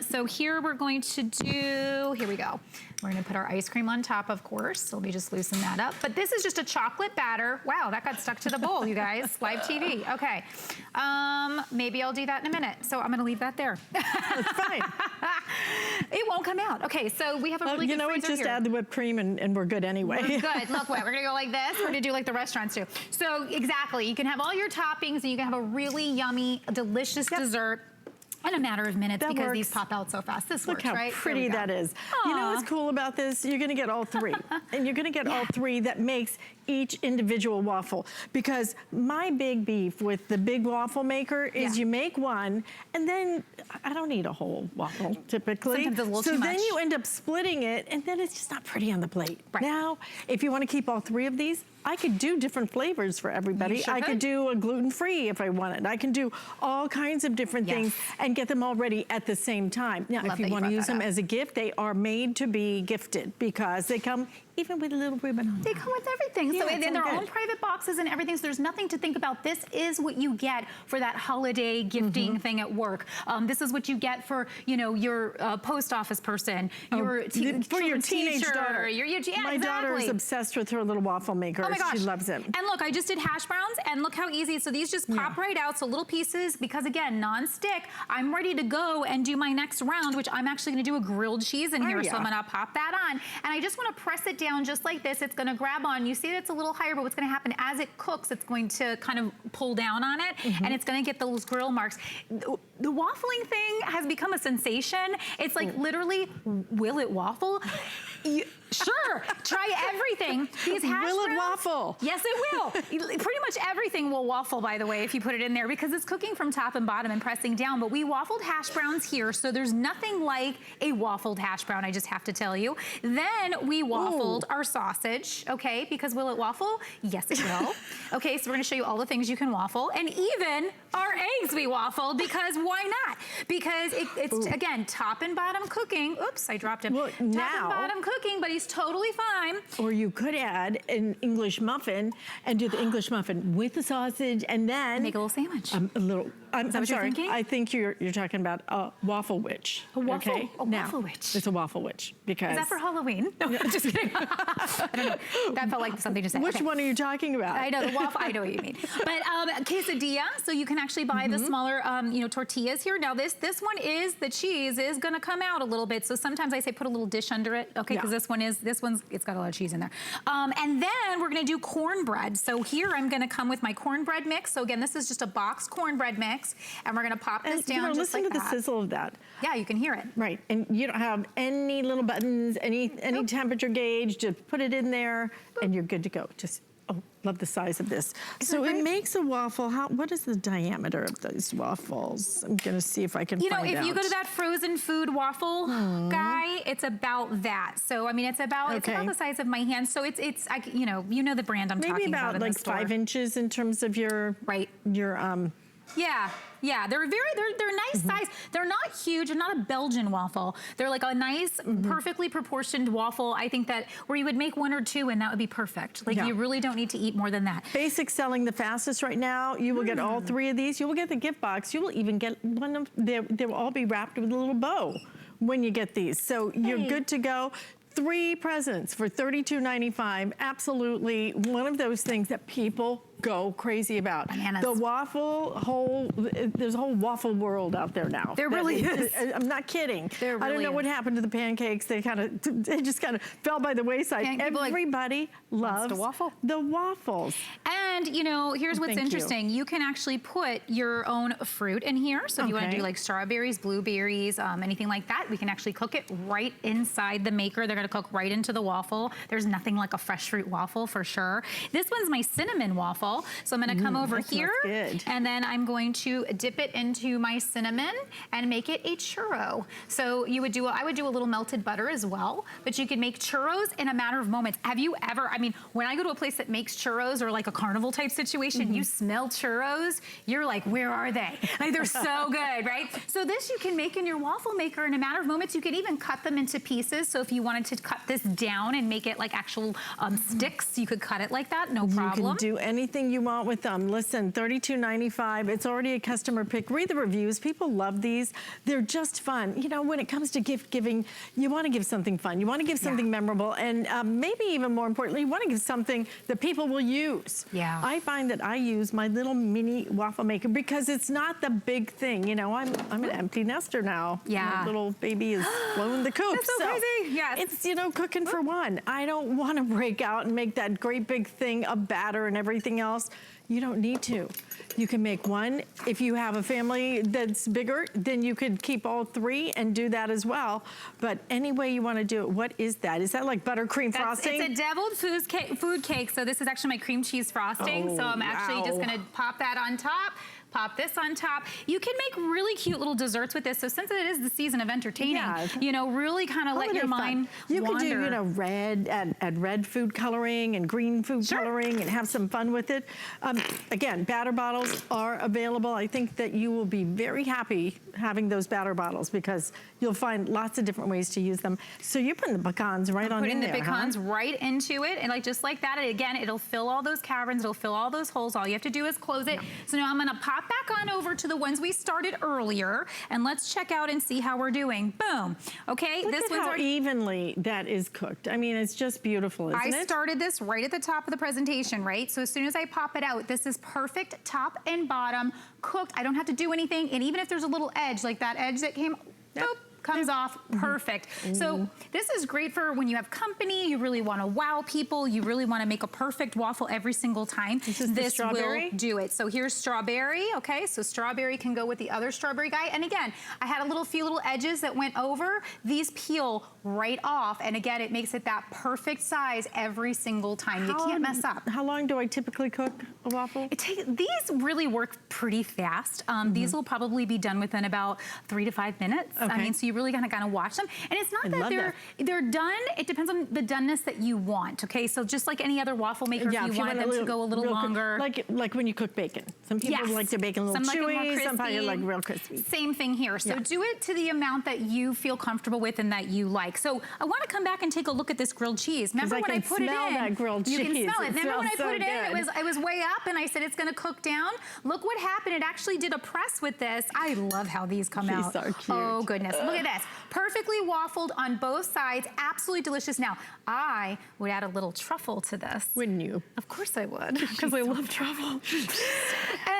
So here we're going to do, here we go. We're gonna put our ice cream on top, of course. So let me just loosen that up. But this is just a chocolate batter. Wow, that got stuck to the bowl, you guys. Live TV, okay. Maybe I'll do that in a minute. So I'm gonna leave that there. That's fine. It won't come out. Okay, so we have a really good freezer what, just here. add the whipped cream and we're good anyway. We're good, look what, we're gonna go like this. We're gonna do like the restaurants do. So exactly, you can have all your toppings and you can have a really yummy, delicious dessert in a matter of minutes, because these pop out so fast. This works, right? Look how pretty that is. You know what's cool about this? You're gonna get all three. And you're gonna get all three that makes each individual waffle. Because my big beef with the big waffle maker is you make one, and then I don't eat a whole waffle typically. Sometimes it's a little so too then much. you end up splitting it, and then it's just not pretty on the plate. Right. Now, if you wanna keep all three of these, I could do different flavors for everybody. You sure I could do a gluten-free if I wanted. I can do all kinds of different things and get them all ready at the same time. Now, if you want to use them as a gift, they are made to be gifted because they come even with a little ribbon on. They come with everything. So in their own private boxes and everything, so there's nothing to think about. This is what you get for that holiday gifting thing at work. This is what you get for, you know, your post office person, your for your teenage teacher, daughter. My daughter is obsessed with her little waffle maker. Oh my gosh. She loves it. And look, I just did hash browns, and look how easy. So these just pop right out. So little pieces, because again, non-stick. I'm ready to go and do my next round, which I'm actually gonna do a grilled cheese in here. So I'm gonna pop that on. And I just wanna press it down just like this. It's gonna grab on. You see it's a little higher, but what's gonna happen as it cooks, it's going to kind of pull down on it, and it's gonna get those grill marks. The waffling thing has become a sensation. It's like literally, will it waffle? Sure, try everything. These hash browns, will it waffle? Yes, it will. Pretty much everything will waffle, by the way, if you put it in there, because it's cooking from top and bottom and pressing down. But we waffled hash browns here, so there's nothing like a waffled hash brown, I just have to tell you. Then we waffled our sausage, okay, because will it waffle? Yes, it will. Okay, so we're gonna show you all the things you can waffle, and even our eggs we waffled, because why not? Because it's again, top and bottom cooking. Oops, I dropped him. Well, top and bottom cooking, but he's totally fine. Or you could add an English muffin and do the English muffin with the sausage, and then make a little sandwich. A little. I'm what you're sorry. thinking? I think you're talking about a waffle witch. A waffle? Okay? A Now, waffle witch. It's a waffle witch because. Is that for Halloween? No, just kidding. I don't know. That felt like something to say. Which one are you talking about? I know the waffle. I know what you mean. But quesadilla. So you can actually buy the smaller, you know, tortillas here. Now this one is the cheese is going to come out a little bit. So sometimes I say put a little dish under it. Okay, because this one it's got a lot of cheese in there. And then we're gonna do cornbread. So here I'm gonna come with my cornbread mix. So again, this is just a boxed cornbread mix, and we're gonna pop this down just like that. Listen to the sizzle of that. Yeah, you can hear it. Right, and you don't have any little buttons, any temperature gauge. Just put it in there, and you're good to go. Oh, love the size of this. So it makes a waffle. What is the diameter of those waffles? I'm gonna see if I can find out. If you go to that frozen food waffle guy, it's about that. So I mean, it's about the size of my hand. So it's you know the brand I'm talking about. Maybe about like 5 inches in terms of your Yeah, they're nice size. They're not huge. They're not a Belgian waffle. They're like a nice, perfectly proportioned waffle. I think that where you would make 1 or 2 and that would be perfect. Like you really don't need to eat more than that. Basic selling the fastest right now. You will get all 3 of these. You will get the gift box. You will even get one of, they will all be wrapped with a little bow when you get these. So you're good to go. 3 presents for $32.95. Absolutely one of those things that people go crazy about. Bananas. The waffle there's a whole waffle world out there now. There really is. I'm not kidding. There really I don't know what happened to the pancakes. They just kind of fell by the wayside. Everybody loves the waffles. And here's what's interesting. You can actually put your own fruit in here. So if you want to do like strawberries, blueberries, anything like that, we can actually cook it right inside the maker. They're going to cook right into the waffle. There's nothing like a fresh fruit waffle for sure. This one's my cinnamon waffle. So I'm gonna come over here and then I'm going to dip it into my cinnamon and make it a churro. So I would do a little melted butter as well, but you can make churros in a matter of moments. Have you ever, when I go to a place that makes churros or like a carnival type situation, you smell churros, you're like, where are they? Like they're so good, right? So this you can make in your waffle maker in a matter of moments. You can even cut them into pieces. So if you wanted to cut this down and make it like actual sticks, you could cut it like that, no problem. You can do anything you want with them. Listen, $32.95. It's already a customer pick. Read the reviews. People love these. They're just fun. When it comes to gift giving, you want to give something fun. You want to give something memorable, and maybe even more importantly, you want to give something that people will use. Yeah. I find that I use my little mini waffle maker because it's not the big thing. I'm an empty nester now. Yeah. My little baby is flown the coop. That's so crazy. Yes. It's cooking for one. I don't want to break out and make that great big thing of batter and everything else. You don't need to. You can make one. If you have a family that's bigger, then you could keep all 3 and do that as well. But any way you want to do it, what is that? Is that like buttercream frosting? It's a deviled food cake. So this is actually my cream cheese frosting. So I'm actually just going to pop that on top. Pop this on top. You can make really cute little desserts with this. So since it is the season of entertaining, really kind of let your mind wander. You could do, red, add red food coloring and green food coloring and have some fun with it. Again, batter bottles are available. I think that you will be very happy having those batter bottles because you'll find lots of different ways to use them. So you're putting the pecans right on in there, putting the pecans right into it, and just like that. And again, it'll fill all those caverns. It'll fill all those holes. All you have to do is close it. So now I'm going to pop back on over to the ones we started earlier, and let's check out and see how we're doing. Boom. Okay, this one's how evenly that is cooked. It's just beautiful, isn't it? I started this right at the top of the presentation, right? So as soon as I pop it out, this is perfect top and bottom cooked. I don't have to do anything, and even if there's a little edge, like that edge that came, boop, comes off perfect. So this is great for when you have company, you really want to wow people, you really want to make a perfect waffle every single time. This will do it. So here's strawberry, okay? So strawberry can go with the other strawberry guy. And again, I had a few little edges that went over. These peel right off. And again, it makes it that perfect size every single time. You can't mess up. How long do I typically cook a waffle? These really work pretty fast. These will probably be done within about 3 to 5 minutes. So you really gotta kind of watch them. And it's not that they're done. It depends on the doneness that you want. Okay, so just like any other waffle maker, if you wanted them to go a little longer. Like when you cook bacon. Some people like their bacon a little chewy, some people like real crispy. Same thing here. So do it to the amount that you feel comfortable with and that you like. So I want to come back and take a look at this grilled cheese. Remember when I put it in? That grilled cheese. You can smell it. Remember when I put it in? It was way up, and I said it's going to cook down. Look what happened. It actually did a press with this. I love how these come out. These are cute. Oh goodness! Look at this. Perfectly waffled on both sides. Absolutely delicious. Now I would add a little truffle to this. Wouldn't you? Of course I would, because I love truffle.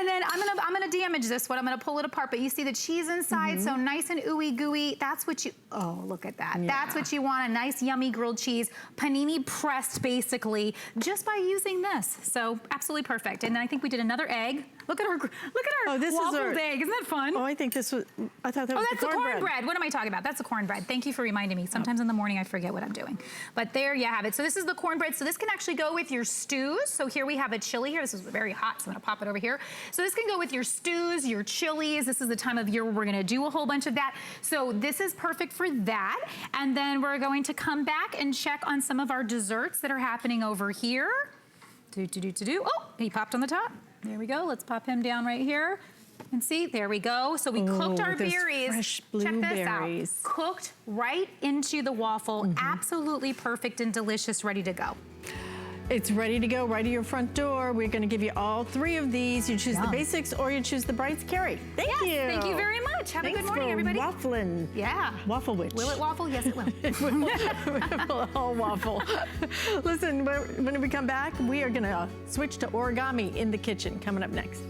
And then I'm gonna damage this one. I'm gonna pull it apart, but you see the cheese inside, so nice and ooey gooey. That's what you, oh, look at that. Yeah. That's what you want, a nice yummy grilled cheese, panini pressed basically, just by using this. So absolutely perfect. And then I think we did another egg. Look at our waffled egg. Isn't that fun? Oh, I think this was, I thought that was that's the cornbread. What am I talking about? That's the cornbread. Thank you for reminding me. Sometimes in the morning I forget what I'm doing. But there you have it. So this is the cornbread. So this can actually go with your stews. So here we have a chili here. This is very hot, so I'm gonna pop it over here. So this can go with your stews, your chilies. This is the time of year where we're gonna do a whole bunch of that. So this is perfect for that. And then we're going to come back and check on some of our desserts that are happening over here. Oh, he popped on the top. There we go. Let's pop him down right here. And see, there we go. So we cooked our berries. Fresh Check blueberries. this out. Cooked right into the waffle. Absolutely perfect and delicious, ready to go. It's ready to go right to your front door. We're going to give you all 3 of these. You choose the basics or you choose the brights. Carrie, thank you. Thank you very much. Have a good morning, everybody. Waffling. Yeah. Waffle witch. Will it waffle? Yes, it will. It will all waffle. Listen, when we come back, we are going to switch to origami in the kitchen coming up next.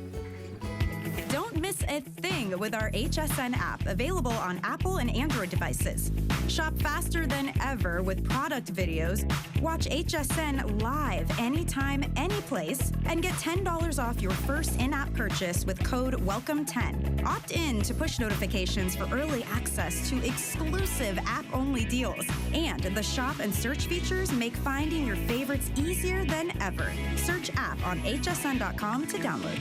Don't miss a thing with our HSN app, available on Apple and Android devices. Shop faster than ever with product videos. Watch HSN live anytime, anyplace, and get $10 off your first in-app purchase with code WELCOME10. Opt in to push notifications for early access to exclusive app-only deals. And the shop and search features make finding your favorites easier than ever. Search app on hsn.com to download.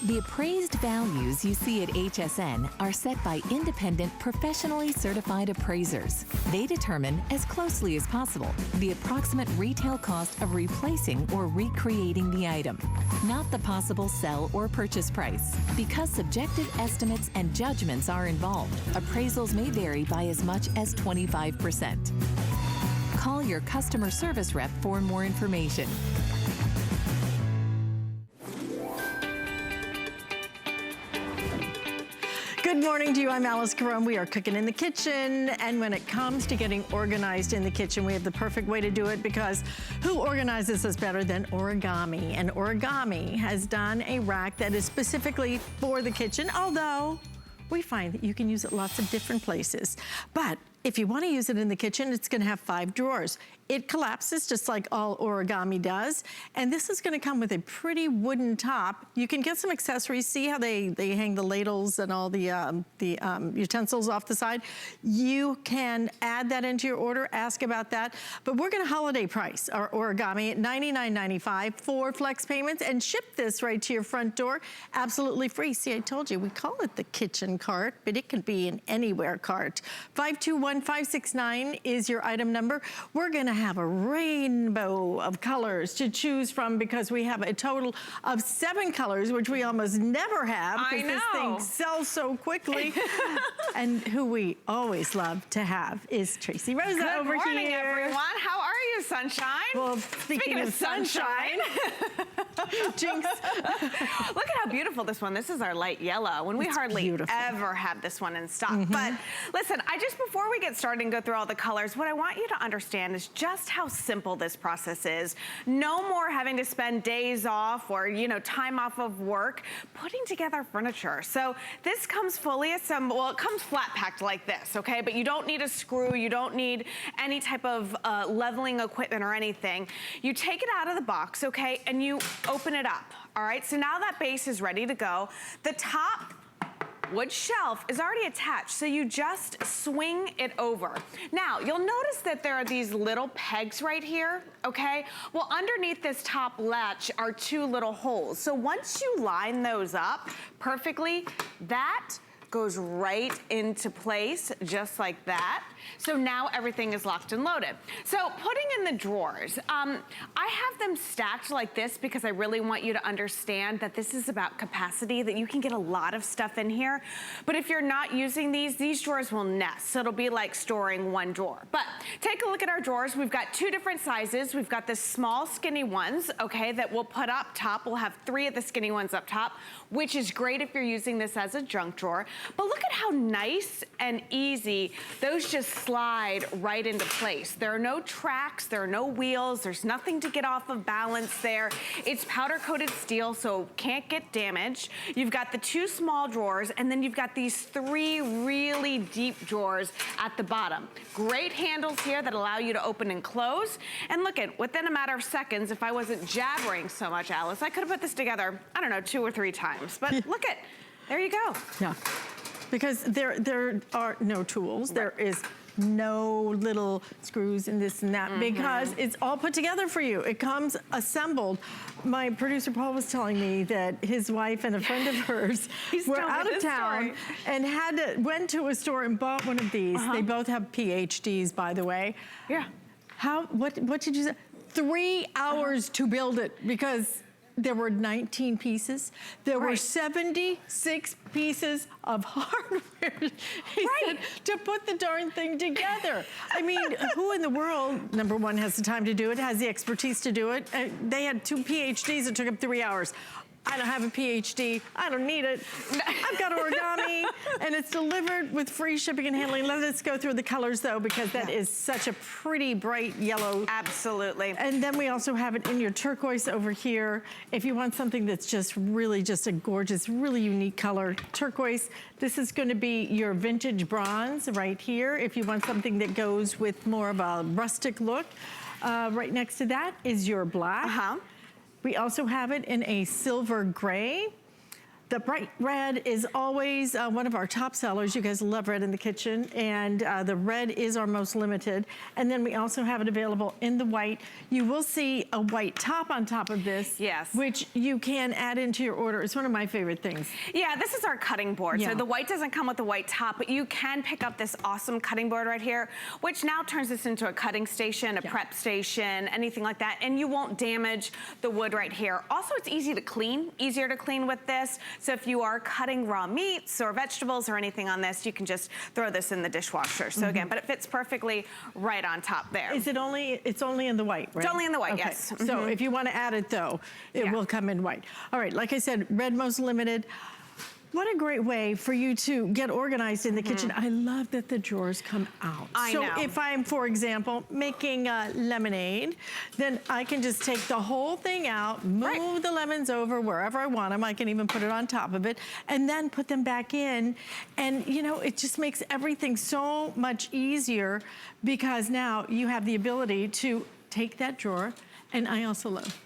The appraised values you see at HSN are set by independent, professionally certified appraisers. They determine, as closely as possible, the approximate retail cost of replacing or recreating the item, not the possible sell or purchase price. Because subjective estimates and judgments are involved, appraisals may vary by as much as 25%. Call your customer service rep for more information. Good morning to you. I'm Alice Caron. We are cooking in the kitchen, and when it comes to getting organized in the kitchen, we have the perfect way to do it, because who organizes us better than origami? And origami has done a rack that is specifically for the kitchen, although we find that you can use it lots of different places. But if you want to use it in the kitchen, it's going to have 5 drawers. It collapses just like all origami does. And this is going to come with a pretty wooden top. You can get some accessories. See how they hang the ladles and all the utensils off the side? You can add that into your order. Ask about that. But we're going to holiday price our origami at $99.95 for flex payments, and ship this right to your front door absolutely free. See, I told you, we call it the kitchen cart, but it can be an anywhere cart. 521-569 is your item number. We're going to have a rainbow of colors to choose from, because we have a total of 7 colors, which we almost never have because this thing sells so quickly. And who we always love to have is Tracy Rosa over here. Good morning, everyone. How are you, Sunshine? Well, speaking of sunshine. Jinx. Look at how beautiful this one. This is our light yellow, when we hardly ever have this one in stock. But listen, before we get started and go through all the colors, what I want you to understand is just how simple this process is. No more having to spend days off or, time off of work putting together furniture. So this comes fully assembled. Well, it comes flat packed like this, okay? But you don't need a screw. You don't need any type of leveling equipment or anything. You take it out of the box, okay? And you open it up, all right? So now that base is ready to go. The top wood shelf is already attached, so you just swing it over. Now, you'll notice that there are these little pegs right here, okay? Well, underneath this top latch are 2 little holes. So once you line those up perfectly, that goes right into place, just like that. So now everything is locked and loaded. So putting in the drawers, I have them stacked like this because I really want you to understand that this is about capacity, that you can get a lot of stuff in here. But if you're not using these drawers will nest. So it'll be like storing 1 drawer. But take a look at our drawers. We've got 2 different sizes. We've got the small skinny ones, okay, that we'll put up top. We'll have 3 of the skinny ones up top, which is great if you're using this as a junk drawer. But look at how nice and easy those just slide right into place. There are no tracks, there are no wheels, there's nothing to get off of balance there. It's powder coated steel, so can't get damaged. You've got the 2 small drawers, and then you've got these 3 really deep drawers at the bottom. Great handles here that allow you to open and close. And look at, within a matter of seconds, if I wasn't jabbering so much, Alice, I could have put this together, I don't know, 2 or 3 times. But look at, there you go. Yeah, because there are no tools. Right. There is no little screws and this and that, because it's all put together for you. It comes assembled. My producer Paul was telling me that his wife and a friend of hers were out of town and went to a store and bought one of these. They both have PhDs, by the way. Yeah. What did you say? 3 hours to build it, because there were 19 pieces. There were 76 pieces of hardware, he said, to put the darn thing together. I mean, who in the world, number one, has the time to do it, has the expertise to do it? They had 2 PhDs that took up 3 hours. I don't have a PhD, I don't need it. I've got origami, and it's delivered with free shipping and handling. Let us go through the colors though, because that is such a pretty bright yellow. Absolutely. And then we also have it in your turquoise over here. If you want something that's just really just a gorgeous, really unique color, turquoise. This is gonna be your vintage bronze right here. If you want something that goes with more of a rustic look. Right next to that is your black. We also have it in a silver gray. The bright red is always one of our top sellers. You guys love red in the kitchen, and the red is our most limited. And then we also have it available in the white. You will see a white top on top of this, which you can add into your order. It's one of my favorite things. Yeah, this is our cutting board. So the white doesn't come with the white top, but you can pick up this awesome cutting board right here, which now turns this into a cutting station, a prep station, anything like that, and you won't damage the wood right here. Also, it's easy to clean, easier to clean with this. So if you are cutting raw meats or vegetables or anything on this, you can just throw this in the dishwasher. So again, but it fits perfectly right on top there. Is it only, it's only in the white, right? It's only in the white, yes. So if you want to add it though, it will come in white. All right, like I said, red most limited. What a great way for you to get organized in the kitchen. I love that the drawers come out. I know. So if I'm, for example, making lemonade, then I can just take the whole thing out, move the lemons over wherever I want them. I can even put it on top of it, and then put them back in. And you know, it just makes everything so much easier, because now you have the ability to take that drawer, and I also love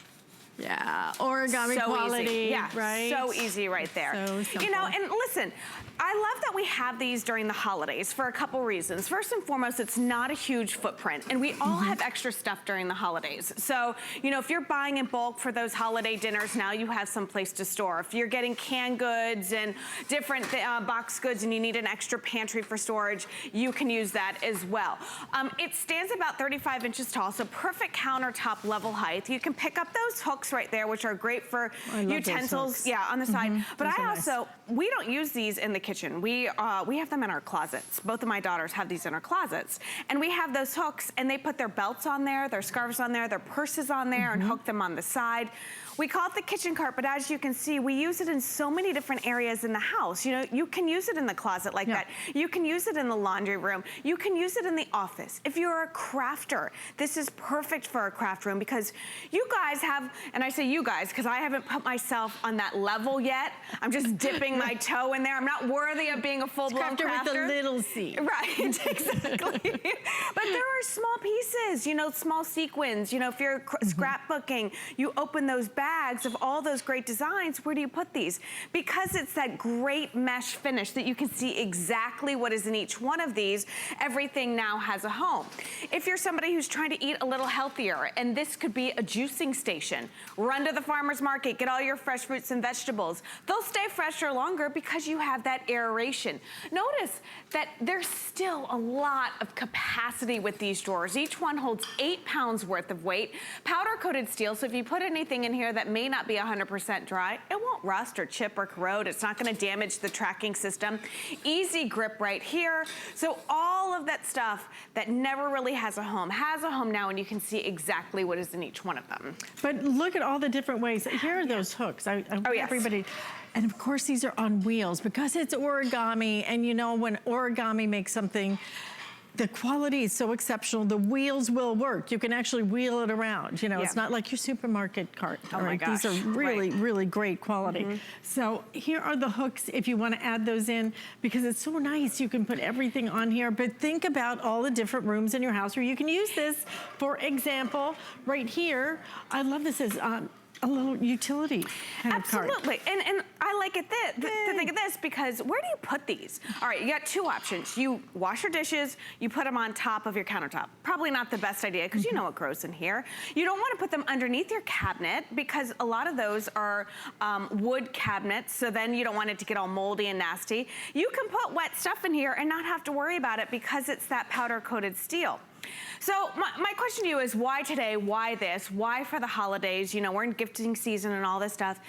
origami quality, right? So easy right there. So simple. You know, and listen, I love that we have these during the holidays for a couple reasons. First and foremost, it's not a huge footprint, and we all have extra stuff during the holidays. So, you know, if you're buying in bulk for those holiday dinners, now you have some place to store. If you're getting canned goods and different box goods and you need an extra pantry for storage, you can use that as well. It stands about 35 inches tall, so perfect countertop level height. You can pick up those hooks right there, which are great for utensils, on the side. But I also, we don't use these in the kitchen. We have them in our closets. Both of my daughters have these in our closets. And we have those hooks, and they put their belts on there, their scarves on there, their purses on there, and hook them on the side. We call it the kitchen cart, but as you can see, we use it in so many different areas in the house. You know, you can use it in the closet like that. You can use it in the laundry room. You can use it in the office. If you're a crafter, this is perfect for a craft room, because you guys have, and I say you guys because I haven't put myself on that level yet. I'm just dipping my toe in there. I'm not worthy of being a full-blown crafter. With the little C. Right, exactly. But there are small pieces, you know, small sequins. You know, if you're scrapbooking, you open those bags of all those great designs. Where do you put these? Because it's that great mesh finish that you can see exactly what is in each one of these. Everything now has a home. If you're somebody who's trying to eat a little healthier, and this could be a juicing station, run to the farmer's market, get all your fresh fruits and vegetables. They'll stay fresher longer because you have that aeration. Notice that there's still a lot of capacity with these drawers. Each one holds 8 pounds worth of weight. Powder coated steel, so if you put anything in here that may not be 100% dry, it won't rust or chip or corrode. It's not gonna damage the tracking system. Easy grip right here. So all of that stuff that never really has a home now, and you can see exactly what is in each one of them. But look at all the different ways. Here are those hooks. I want everybody. And of course, these are on wheels because it's origami. And you know, when origami makes something, the quality is so exceptional, the wheels will work. You can actually wheel it around. You know, it's not like your supermarket cart. Oh my gosh. These are really, really great quality. So here are the hooks if you want to add those in, because it's so nice. You can put everything on here, but think about all the different rooms in your house where you can use this. For example, right here, I love this as a little utility kind of cart. Absolutely, and I like it to think of this, because where do you put these? All right, you got two options. You wash your dishes, you put them on top of your countertop. Probably not the best idea, because you know what grows in here. You don't want to put them underneath your cabinet, because a lot of those are wood cabinets, so then you don't want it to get all moldy and nasty. You can put wet stuff in here and not have to worry about it, because it's that powder-coated steel. So my question to you is, why today? Why this? Why for the holidays? You know, we're in gifting season and all this stuff.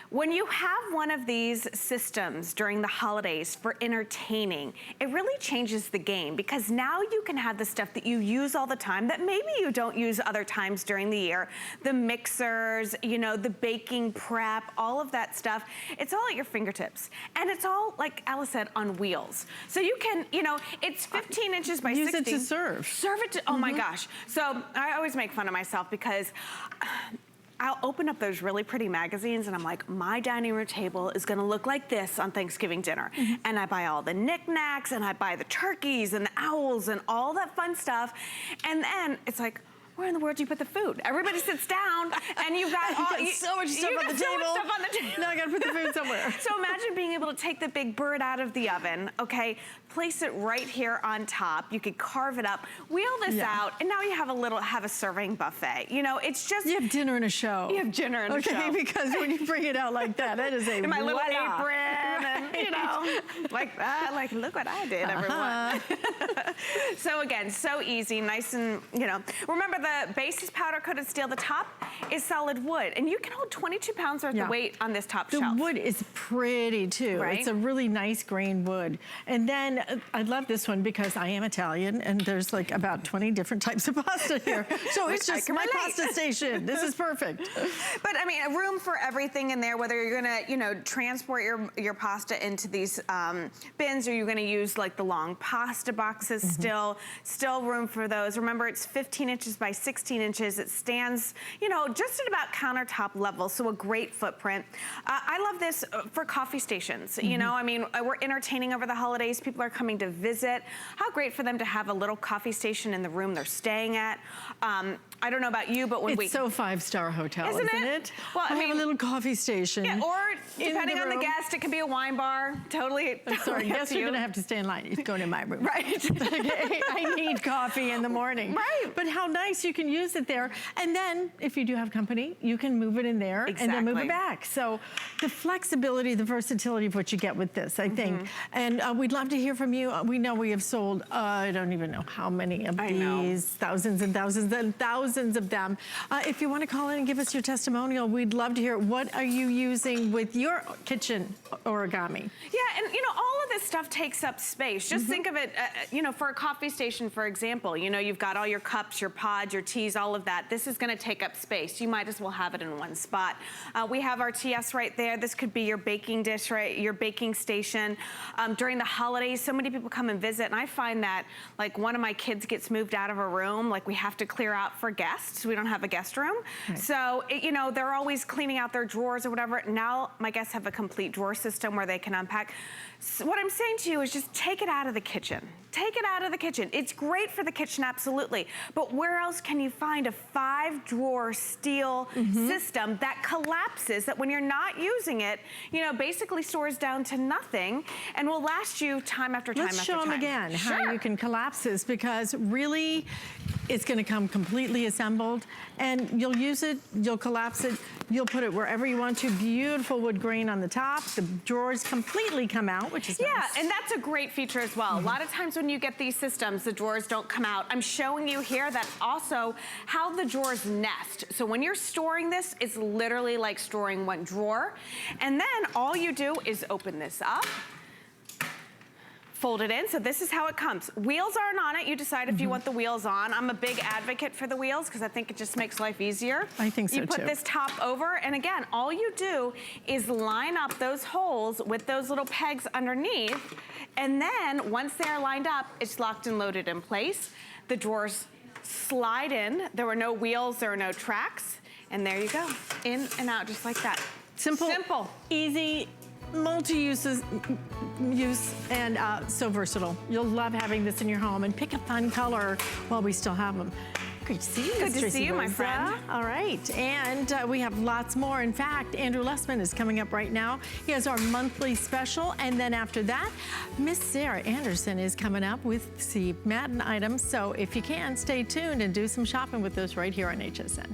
When you have one of these systems during the holidays for entertaining, it really changes the game, because now you can have the stuff that you use all the time that maybe you don't use other times during the year. The mixers, you know, the baking prep, all of that stuff. It's all at your fingertips. And it's all, like Alice said, on wheels. So you can, you know, it's 15 inches by 16. Use it to serve. Serve it to, oh my gosh. So I always make fun of myself, because I'll open up those really pretty magazines and I'm like, my dining room table is gonna look like this on Thanksgiving dinner. And I buy all the knickknacks, and I buy the turkeys and the owls and all that fun stuff. And then it's like, where in the world do you put the food? Everybody sits down and you've got so much stuff on the table. Now I gotta put the food somewhere. So imagine being able to take the big bird out of the oven, okay, place it right here on top. You could carve it up, wheel this out, and now you have a serving buffet. You know, it's just— You have dinner and a show. You have dinner and a show. Okay, because when you bring it out like that, that is a in my little apron, and you know, like that, like, look what I did, everyone. So again, so easy, nice and, you know, remember the base is powder coated steel, the top is solid wood, and you can hold 22 pounds worth of weight on this top shelf. The wood is pretty too. Right? It's a really nice grain wood. And then I love this one because I am Italian, and there's like about 20 different types of pasta here. So it's just my pasta station. This is perfect. But I mean, a room for everything in there, whether you're gonna, you know, transport your pasta into these bins, or you're gonna use like the long pasta boxes, still room for those. Remember, it's 15 inches by 16 inches. It stands, you know, just at about countertop level, so a great footprint. I love this for coffee stations. You know, I mean, we're entertaining over the holidays. People are coming to visit. How great for them to have a little coffee station in the room they're staying at. I don't know about you, but when it's so 5-star hotel, isn't it? Well, I mean, have a little coffee station. Yeah, or depending on the guest, it could be a wine bar. Totally. Sorry, guests are gonna have to stay in line. It's going in my room. Right. Okay, I need coffee in the morning. Right. But how nice you can use it there. And then if you do have company, you can move it in there and then move it back. So the flexibility, the versatility of what you get with this, I think. And we'd love to hear from you. We know we have sold, I don't even know how many of these, thousands and thousands and thousands of them. If you want to call in and give us your testimonial, we'd love to hear, what are you using with your kitchen origami? Yeah, and you know, all of this stuff takes up space. Just think of it, you know, for a coffee station, for example, you know, you've got all your cups, your pods, your teas, all of that. This is gonna take up space. You might as well have it in one spot. We have our TS right there. This could be your baking dish, right? Your baking station. During the holidays, so many people come and visit, and I find that, like, one of my kids gets moved out of a room, like we have to clear out for guests. We don't have a guest room. Right. So, you know, they're always cleaning out their drawers or whatever. Now my guests have a complete drawer system where they can unpack. So what I'm saying to you is just take it out of the kitchen. Take it out of the kitchen. It's great for the kitchen, absolutely. But where else can you find a 5-drawer steel system that collapses, that when you're not using it, you know, basically stores down to nothing and will last you time after time after time. Let's show them again how you can collapse this, because really it's going to come completely assembled, and you'll use it, you'll collapse it, you'll put it wherever you want to. Beautiful wood grain on the top. The drawers completely come out, which is nice. Yeah, and that's a great feature as well. A lot of times when you get these systems, the drawers don't come out. I'm showing you here that also how the drawers nest. So when you're storing this, it's literally like storing one drawer. And then all you do is open this up, fold it in. So this is how it comes. Wheels aren't on it. You decide if you want the wheels on. I'm a big advocate for the wheels because I think it just makes life easier. I think so You put too. this top over, and again, all you do is line up those holes with those little pegs underneath, and then once they're lined up, it's locked and loaded in place. The drawers slide in. There are no wheels, there are no tracks, and there you go. In and out just like that. Simple, easy, multi-use, and so versatile. You'll love having this in your home, and pick a fun color while we still have them. Good to see you, Good Miss to Tracy see you, my Rosa. friend. All right, and we have lots more. In fact, Andrew Lessman is coming up right now. He has our monthly special, and then after that, Miss Sarah Anderson is coming up with Steve Madden items. So if you can, stay tuned and do some shopping with us right here on HSN.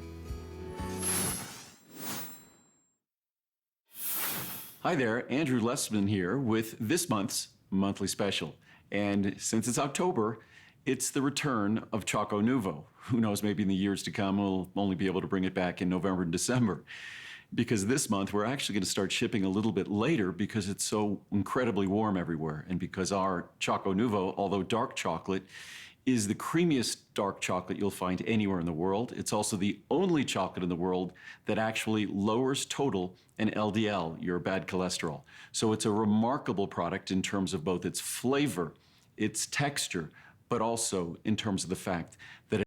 Hi there, Andrew Lessman here with this month's monthly special. And since it's October, it's the return of Choco Nuvo. Who knows, maybe in the years to come, we'll only be able to bring it back in November and December. Because this month, we're actually going to start shipping a little bit later because it's so incredibly warm everywhere. And because our Choco Nuvo, although dark chocolate, is the creamiest dark chocolate you'll find anywhere in the world. It's also the only chocolate in the world that actually lowers total and LDL, your bad cholesterol. So it's a remarkable product in terms of both its flavor, its texture, but also in terms of the fact that